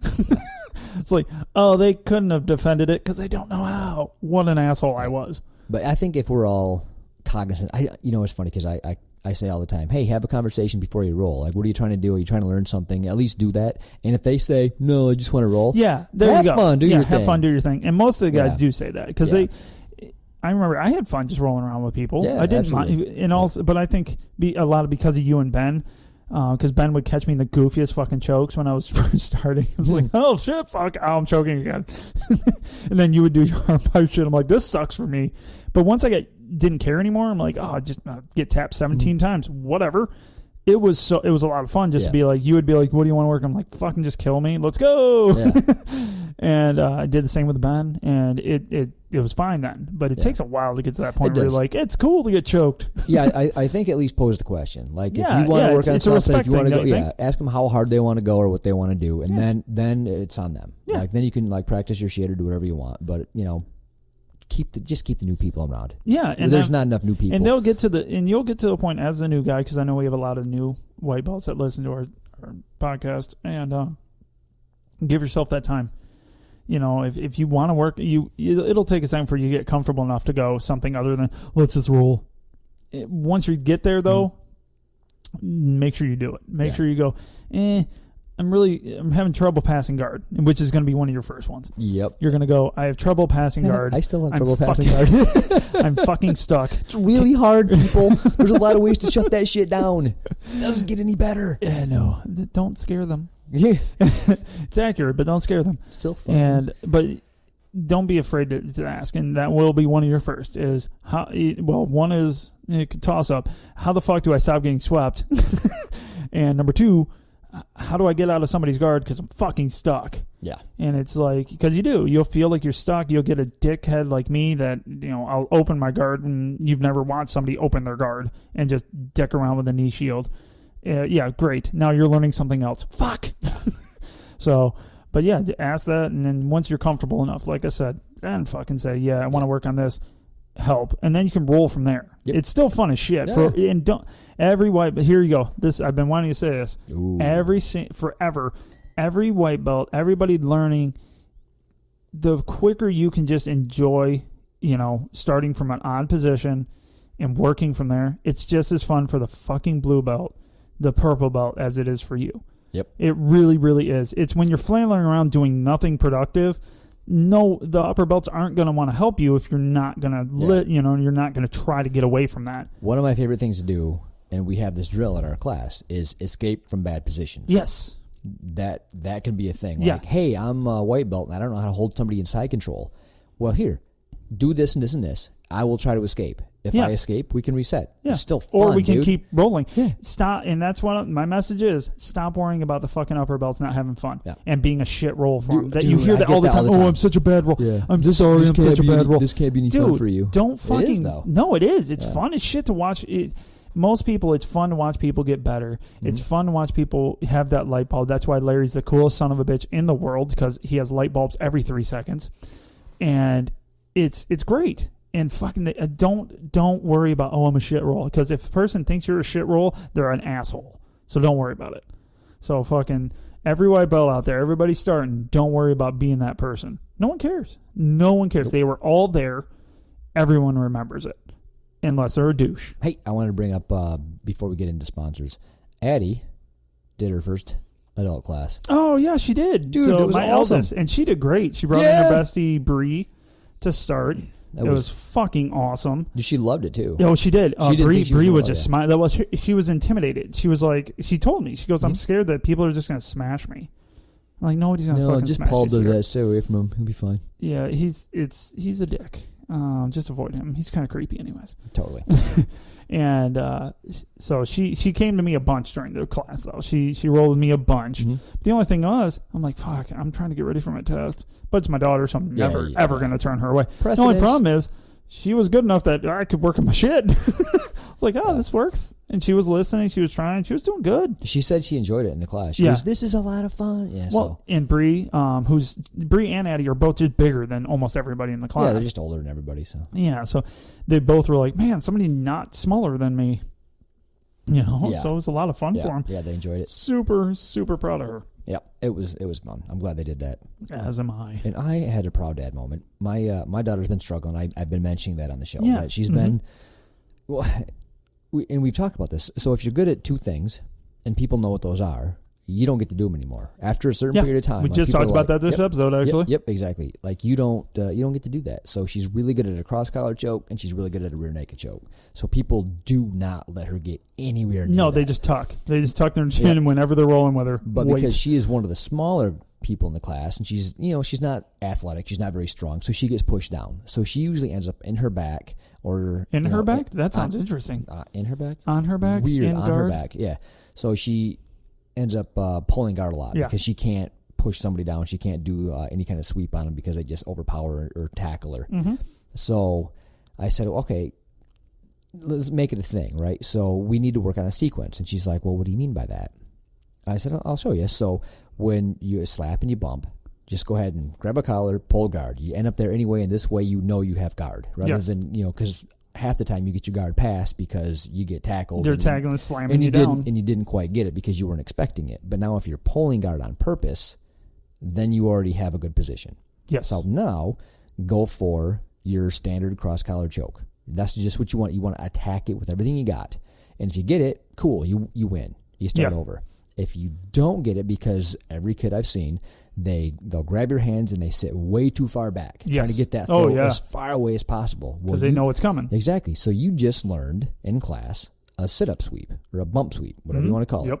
It's like, oh, they couldn't have defended it because they don't know how. What an asshole I was. But I think if we're all cognizant, it's funny because I say all the time, hey, have a conversation before you roll. Like, what are you trying to do? Are you trying to learn something? At least do that. And if they say, no, I just want to roll. Yeah, there you go. Have fun, do your thing. Have fun, do your thing. And most of the guys do say that because I remember I had fun just rolling around with people. Yeah, I didn't mind. And also, but I think a lot of because of you and Ben, because Ben would catch me in the goofiest fucking chokes when I was first starting. I was like, oh, shit, fuck, I'm choking again. And then you would do your armbar shit. I'm like, this sucks for me. But once I didn't care anymore, I'm like, oh, just get tapped 17 times, whatever. It was a lot of fun just to be like, you would be like, what do you want to work? I'm like, fucking just kill me. Let's go. Yeah. And I did the same with Ben, and it was fine then. But it takes a while to get to that point where you're like, it's cool to get choked. Yeah, I think at least pose the question. Like, if you want to work on something, if you want to go, ask them how hard they want to go or what they want to do, and then it's on them. Yeah. Like, then you can like practice your shit or do whatever you want. But, you know, just keep the new people around. Yeah, and there's not enough new people, and you'll get to the point as the new guy, because I know we have a lot of new white belts that listen to our podcast, and give yourself that time. You know, if you want to work, it'll take a second for you to get comfortable enough to go something other than let's just roll. Once you get there, though, make sure you do it. Make sure you go. I'm having trouble passing guard, which is going to be one of your first ones. Yep. You're going to go, I have trouble passing guard. I still have trouble passing guard. I'm fucking stuck. It's really hard, people. There's a lot of ways to shut that shit down. It doesn't get any better. Yeah, no. Don't scare them. Yeah. It's accurate, but don't scare them. It's still fun. But don't be afraid to ask, and that will be one of your first is, one is, toss up, how the fuck do I stop getting swept? And number 2, how do I get out of somebody's guard because I'm fucking stuck? Yeah. And it's like, because you'll feel like you're stuck. You'll get a dickhead like me that, I'll open my guard and you've never watched somebody open their guard and just dick around with a knee shield. Yeah, great. Now you're learning something else. Fuck. So, but yeah, ask that. And then once you're comfortable enough, like I said, then fucking say, yeah, I want to work on this. Help. And then you can roll from there. Yep. It's still fun as shit. Yeah. But here you go. I've been wanting to say this. Forever, every white belt, everybody learning, the quicker you can just enjoy, starting from an odd position and working from there, it's just as fun for the fucking blue belt, the purple belt, as it is for you. Yep. It really, really is. It's when you're flailing around doing nothing productive. No, the upper belts aren't going to want to help you if you're not going to, you're not going to try to get away from that. One of my favorite things to do, and we have this drill at our class, is escape from bad positions. Yes. That can be a thing. Like, hey, I'm a white belt and I don't know how to hold somebody in side control. Well, here, do this and this and this. I will try to escape. If I escape, we can reset. Yeah. It's still fun, or we can dude. Keep rolling. Yeah. Stop, and that's what my message is. Stop worrying about the fucking upper belts not having fun and being a shit roll for them. You hear that all the time. Oh, I'm such a bad roll. Yeah. I'm sorry, I'm such a bad roll. This can't be any fun for you. Don't fucking... It is, though. No, it is. It's fun as shit to watch. Most people, it's fun to watch people get better. Mm-hmm. It's fun to watch people have that light bulb. That's why Larry's the coolest son of a bitch in the world, because he has light bulbs every 3 seconds. And it's great. And fucking don't worry about, I'm a shit roll. Because if a person thinks you're a shit roll, they're an asshole. So don't worry about it. So fucking every white belt out there, everybody starting, don't worry about being that person. No one cares. No one cares. Nope. They were all there. Everyone remembers it. Unless they're a douche. Hey, I wanted to bring up, before we get into sponsors, Addie did her first adult class. Oh, yeah, she did. Dude, it was my awesome. Eldest, and she did great. She brought in her bestie, Bree, to start. It was fucking awesome. She loved it, too. Oh, she did. Bree was just smiling. Well, she was intimidated. She was like, she told me, she goes, I'm scared that people are just going to smash me. I'm like, nobody's going to fucking smash you. No, just Paul does that. Stay away from him. He'll be fine. Yeah, he's a dick. Just avoid him. He's kind of creepy anyways. Totally. And so she came to me a bunch during the class, though. She rolled with me a bunch. Mm-hmm. The only thing was, I'm like, fuck, I'm trying to get ready for my test. But it's my daughter, so I'm never, ever going to turn her away. The only problem is, she was good enough that I could work on my shit. I was like, this works. And she was listening. She was trying. She was doing good. She said she enjoyed it in the class. She goes, this is a lot of fun. Yeah. Well, and Bree, Bree and Addie are both just bigger than almost everybody in the class. Yeah, they're just older than everybody. So yeah. So they both were like, man, somebody not smaller than me. So it was a lot of fun for them. Yeah, they enjoyed it. Super, super proud of her. Yeah, it was fun. I'm glad they did that. As am I. And I had a proud dad moment. My daughter's been struggling. I've been mentioning that on the show. Yeah. She's been... Well, we've talked about this. So if you're good at 2 things, and people know what those are, you don't get to do them anymore. After a certain period of time. We just talked about that this episode, actually. Yep, exactly. Like, you don't get to do that. So she's really good at a cross-collar choke, and she's really good at a rear naked choke. So people do not let her get anywhere near No, they just tuck. They just tuck their chin, and whenever they're rolling with her, But because she is one of the smaller people in the class, and she's not athletic, she's not very strong, so she gets pushed down. So she usually ends up in her back or in her back. That sounds interesting. In her back, on her back, weird in on guard? her back. Yeah. So she ends up pulling guard a lot because she can't push somebody down. She can't do any kind of sweep on them because they just overpower or tackle her. Mm-hmm. So I said, okay, let's make it a thing, right? So we need to work on a sequence. And she's like, well, what do you mean by that? I said, I'll show you. So when you slap and you bump, just go ahead and grab a collar, pull guard. You end up there anyway, and this way you know you have guard, rather than, because half the time you get your guard passed because you get tackled. They're tackling and slamming you down. And you didn't quite get it because you weren't expecting it. But now if you're pulling guard on purpose, then you already have a good position. Yes. So now go for your standard cross-collar choke. That's just what you want. You want to attack it with everything you got. And if you get it, cool, you win. You start over. If you don't get it, because every kid I've seen, they'll grab your hands and they sit way too far back, trying to get that throw as far away as possible. Because they know it's coming. Exactly. So you just learned in class a sit-up sweep or a bump sweep, whatever you want to call it.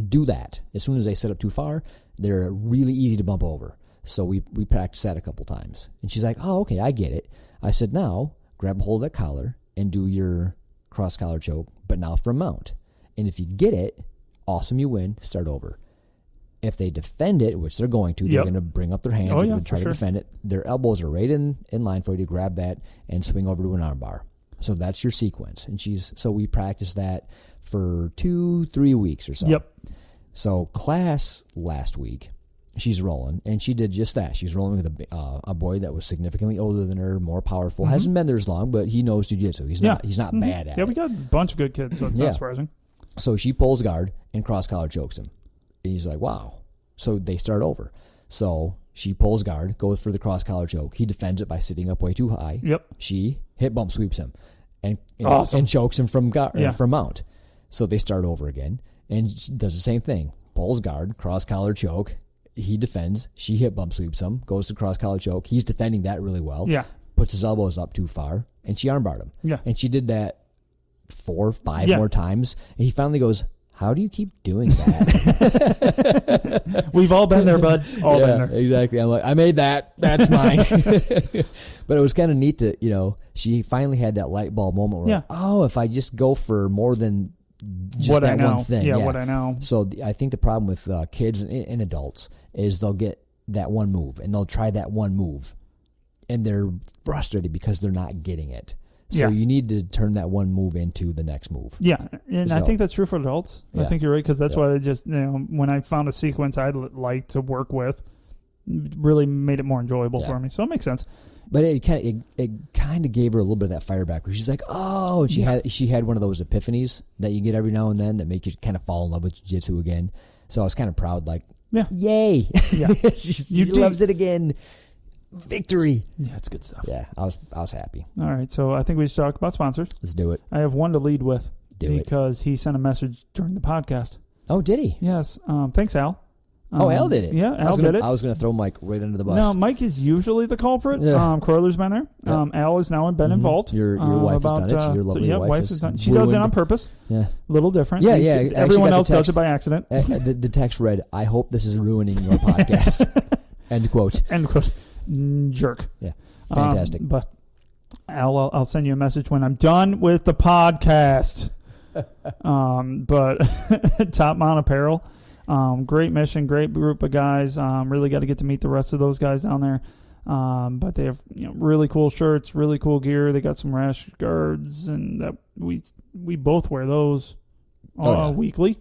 Do that. As soon as they sit up too far, they're really easy to bump over. So we practiced that a couple times. And she's like, oh, okay, I get it. I said, now grab a hold of that collar and do your cross-collar choke, but now from mount. And if you get it, awesome, you win, start over. If they defend it, which they're going to, they're going to bring up their hands and try to defend it. Their elbows are right in line for you to grab that and swing over to an arm bar. So that's your sequence. And so we practiced that for 2-3 weeks or so. Yep. So class last week, she's rolling, and she did just that. She's rolling with a boy that was significantly older than her, more powerful. Hasn't been there as long, but he knows Jiu Jitsu. He's not bad at it. Yeah, we got a bunch of good kids, so it's not surprising. So she pulls guard and cross collar chokes him. And he's like, wow. So they start over. So she pulls guard, goes for the cross collar choke. He defends it by sitting up way too high. Yep. She hip bump sweeps him and chokes him from mount. So they start over again. And she does the same thing. Pulls guard, cross collar choke. He defends. She hip bump sweeps him, goes to cross collar choke. He's defending that really well. Yeah. Puts his elbows up too far, and she armbarred him. Yeah. And she did that 4 or 5 more times. And he finally goes, how do you keep doing that? We've all been there, bud. All been there. Exactly. I'm like, I made that. That's mine. But it was kind of neat to, she finally had that light bulb moment where, if I just go for more than just what that I know. one thing. Yeah, what I know. So I think the problem with kids and adults is they'll get that one move, and they'll try that one move, and they're frustrated because they're not getting it. So you need to turn that one move into the next move. Yeah, and I think that's true for adults. I think you're right, because that's why I just, when I found a sequence I'd like to work with, really made it more enjoyable for me. So it makes sense. But it kind of gave her a little bit of that fire back where she's like, oh, and she had one of those epiphanies that you get every now and then that make you kind of fall in love with jiu-jitsu again. So I was kind of proud, like, yay. Yeah. she loves it again. Victory. Yeah, it's good stuff. Yeah, I was happy. All right, so I think we should talk about sponsors. Let's do it. I have one to lead with because he sent a message during the podcast. Oh, did he? Yes. Thanks, Al. Al did it. Yeah, Al did it. I was going to throw Mike right under the bus. No, Mike is usually the culprit. Yeah. Kroyler's been there. Yeah. Al has now been involved. Your wife has done it. Your lovely wife has done it. She does it on purpose. Yeah. A little different. Yeah, Everyone else does it by accident. The text read, I hope this is ruining your podcast. End quote. End quote. Jerk. Yeah. Fantastic. But Al, I'll send you a message when I'm done with the podcast. But Top Mount Apparel. Great mission, great group of guys. Really got to get to meet the rest of those guys down there. But they have really cool shirts, really cool gear. They got some rash guards, and that we both wear those weekly.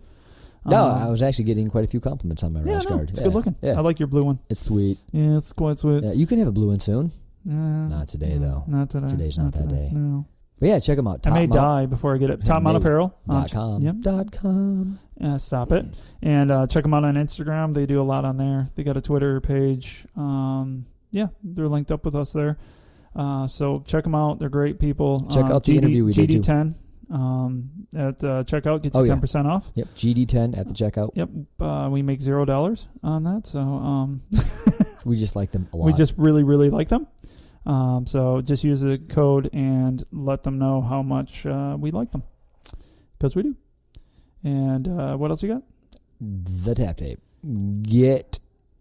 No, I was actually getting quite a few compliments on my rash guard. It's good looking. Yeah. I like your blue one. It's sweet. Yeah, it's quite sweet. Yeah, you can have a blue one soon. Not today, though. Not today. Today's not that day. No. But yeah, check them out. I may die before I get it. TopMountApparel.com. Yep. .com. Stop it. And check them out on Instagram. They do a lot on there. They got a Twitter page. They're linked up with us there. So check them out. They're great people. Check out the interview we did too. GD10 at checkout gets you 10% off. Yep, GD10 at the checkout. Yep, we make $0 on that. So we just like them a lot. We just really, really like them. So just use the code and let them know how much we like them, because we do. And what else you got? The Tap Tape. Get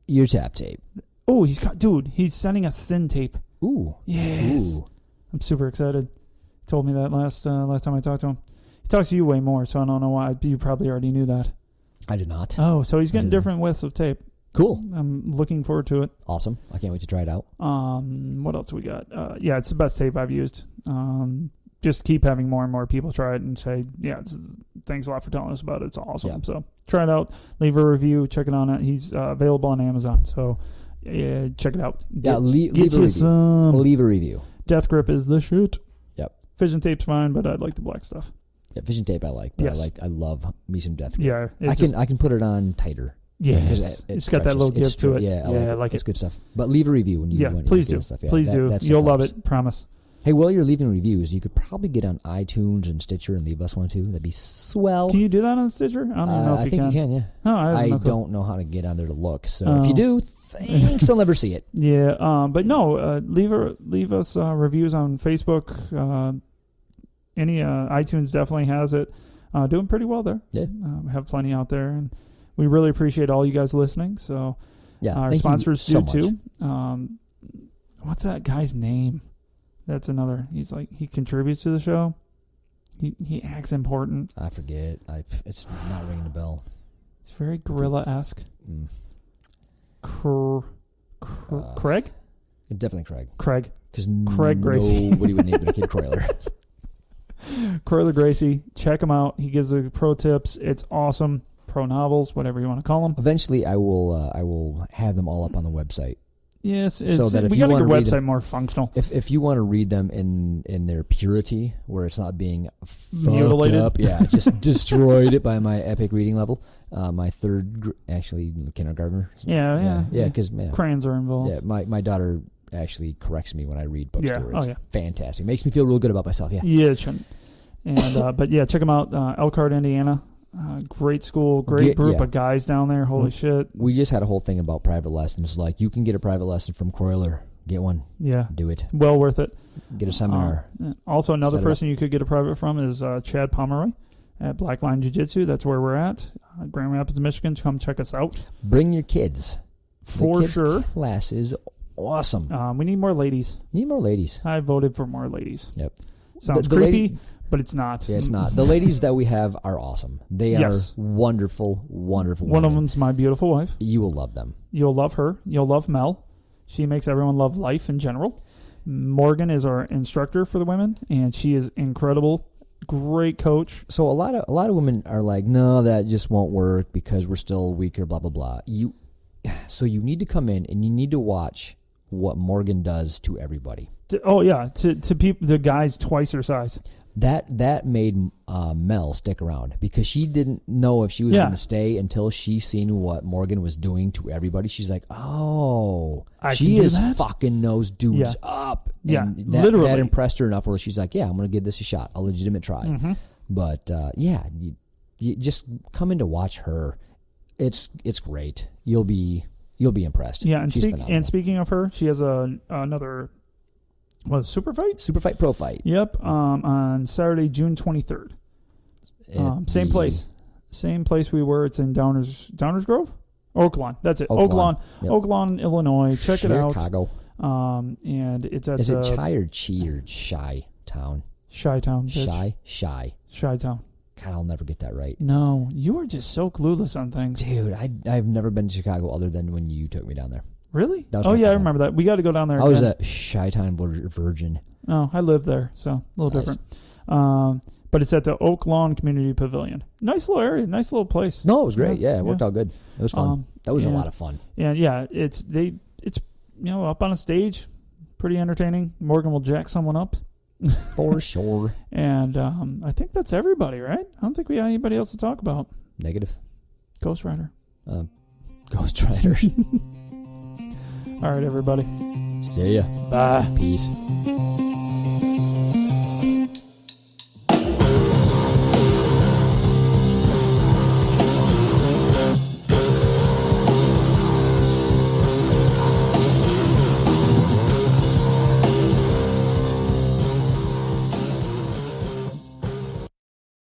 Your tap tape. Oh, he's sending us thin tape. Ooh. Yes. Ooh. I'm super excited. He told me that last time I talked to him. He talks to you way more, so I don't know why. You probably already knew that. I did not. Oh, so he's getting different widths of tape. Cool. I'm looking forward to it. Awesome. I can't wait to try it out. What else we got? Yeah, it's the best tape I've used. Just keep having more and more people try it and say, yeah, thanks a lot for telling us about it. It's awesome. Yeah. So try it out. Leave a review. Check it on it. He's available on Amazon. So check it out. Leave a review. Leave a review. Death Grip is the shit. Yep. Fission tape's fine, but I like the black stuff. Yeah, fission tape I like, but yes. I love me some Death Grip. Yeah. I can put it on tighter. Yeah, it's got that little give to it. Yeah, I like it. It's good stuff. But leave a review when you want please do. Stuff. Yeah, please do. You'll love it. Promise. Hey, while you're leaving reviews, you could probably get on iTunes and Stitcher and leave us one too. That'd be swell. Can you do that on Stitcher? I don't even know if you can. I think you can, yeah. Oh, I don't know how to get on there to look. So if you do, thanks. I'll never see it. Yeah, but no, leave us reviews on Facebook. Any iTunes definitely has it. Doing pretty well there. Yeah. We have plenty out there, and we really appreciate all you guys listening. So yeah, our sponsors do too. What's that guy's name? That's another. He's like, he contributes to the show. He acts important. I forget. It's not ringing a bell. It's very gorilla-esque. Craig? Definitely Craig. Craig. Because Craig Gracie. Nobody would name their kid Kroyler. Kroyler Gracie. Check him out. He gives the pro tips. It's awesome. Pro novels, whatever you want to call them. Eventually, I will have them all up on the website. Yes, so that if we got to get your website them, more functional. If you want to read them in their purity, where it's not being mutilated, up, just destroyed it by my epic reading level. My third, actually, kindergartner. Yeah, because crayons are involved. Yeah, my daughter actually corrects me when I read books to her. It's fantastic. Makes me feel real good about myself. Yeah, it shouldn't. And but yeah, check them out. Elkhart, Indiana. Great school, great group of guys down there. Holy shit. We just had a whole thing about private lessons. Like, you can get a private lesson from Kroyler. Get one. Yeah. Do it. Well worth it. Get a seminar. Also, another person you could get a private from is Chad Pomeroy at Black Line Jiu Jitsu. That's where we're at. Grand Rapids, Michigan. Come check us out. Bring your kids. For sure. Class is awesome. We need more ladies. I voted for more ladies. Yep. Sounds creepy. But it's not. Yeah, it's not. The ladies that we have are awesome. They are wonderful, wonderful One women. of them's my beautiful wife. You will love them. You'll love her. You'll love Mel. She makes everyone love life in general. Morgan is our instructor for the women, and she is incredible. Great coach. So a lot of women are like, no, that just won't work because we're still weaker, blah, blah, blah. So you need to come in and you need to watch what Morgan does to everybody. To people, the guys twice her size. That made Mel stick around because she didn't know if she was going to stay until she seen what Morgan was doing to everybody. She's like, she is fucking nose dudes up. And literally. That impressed her enough where she's like, I'm going to give this a shot, a legitimate try. Mm-hmm. But you just come in to watch her. It's great. You'll be impressed. Yeah, and speaking of her, she has another. What, Super Fight? Super Fight Pro Fight. Yep, on Saturday, June 23rd. Same place. Same place we were. It's in Downers Grove? Oaklawn. That's it. Oaklawn. Yep. Oaklawn, Illinois. Check it out. Chicago. And it's at... Is it Chi or Chi or Shy Town? Shy Town, bitch. Shy Town. God, I'll never get that right. No, you are just so clueless on things. Dude, I've never been to Chicago other than when you took me down there. Really? I remember that. We got to go down there. I was a Chi-Town virgin. Oh, I lived there, so a little different. But it's at the Oak Lawn Community Pavilion. Nice little area, nice little place. No, it was great. Yeah, it worked out good. It was fun. That was a lot of fun. Yeah, it's up on a stage, pretty entertaining. Morgan will jack someone up. For sure. And I think that's everybody, right? I don't think we have anybody else to talk about. Negative. Ghost Rider. Ghost Rider. All right, everybody. See ya. Bye. Peace.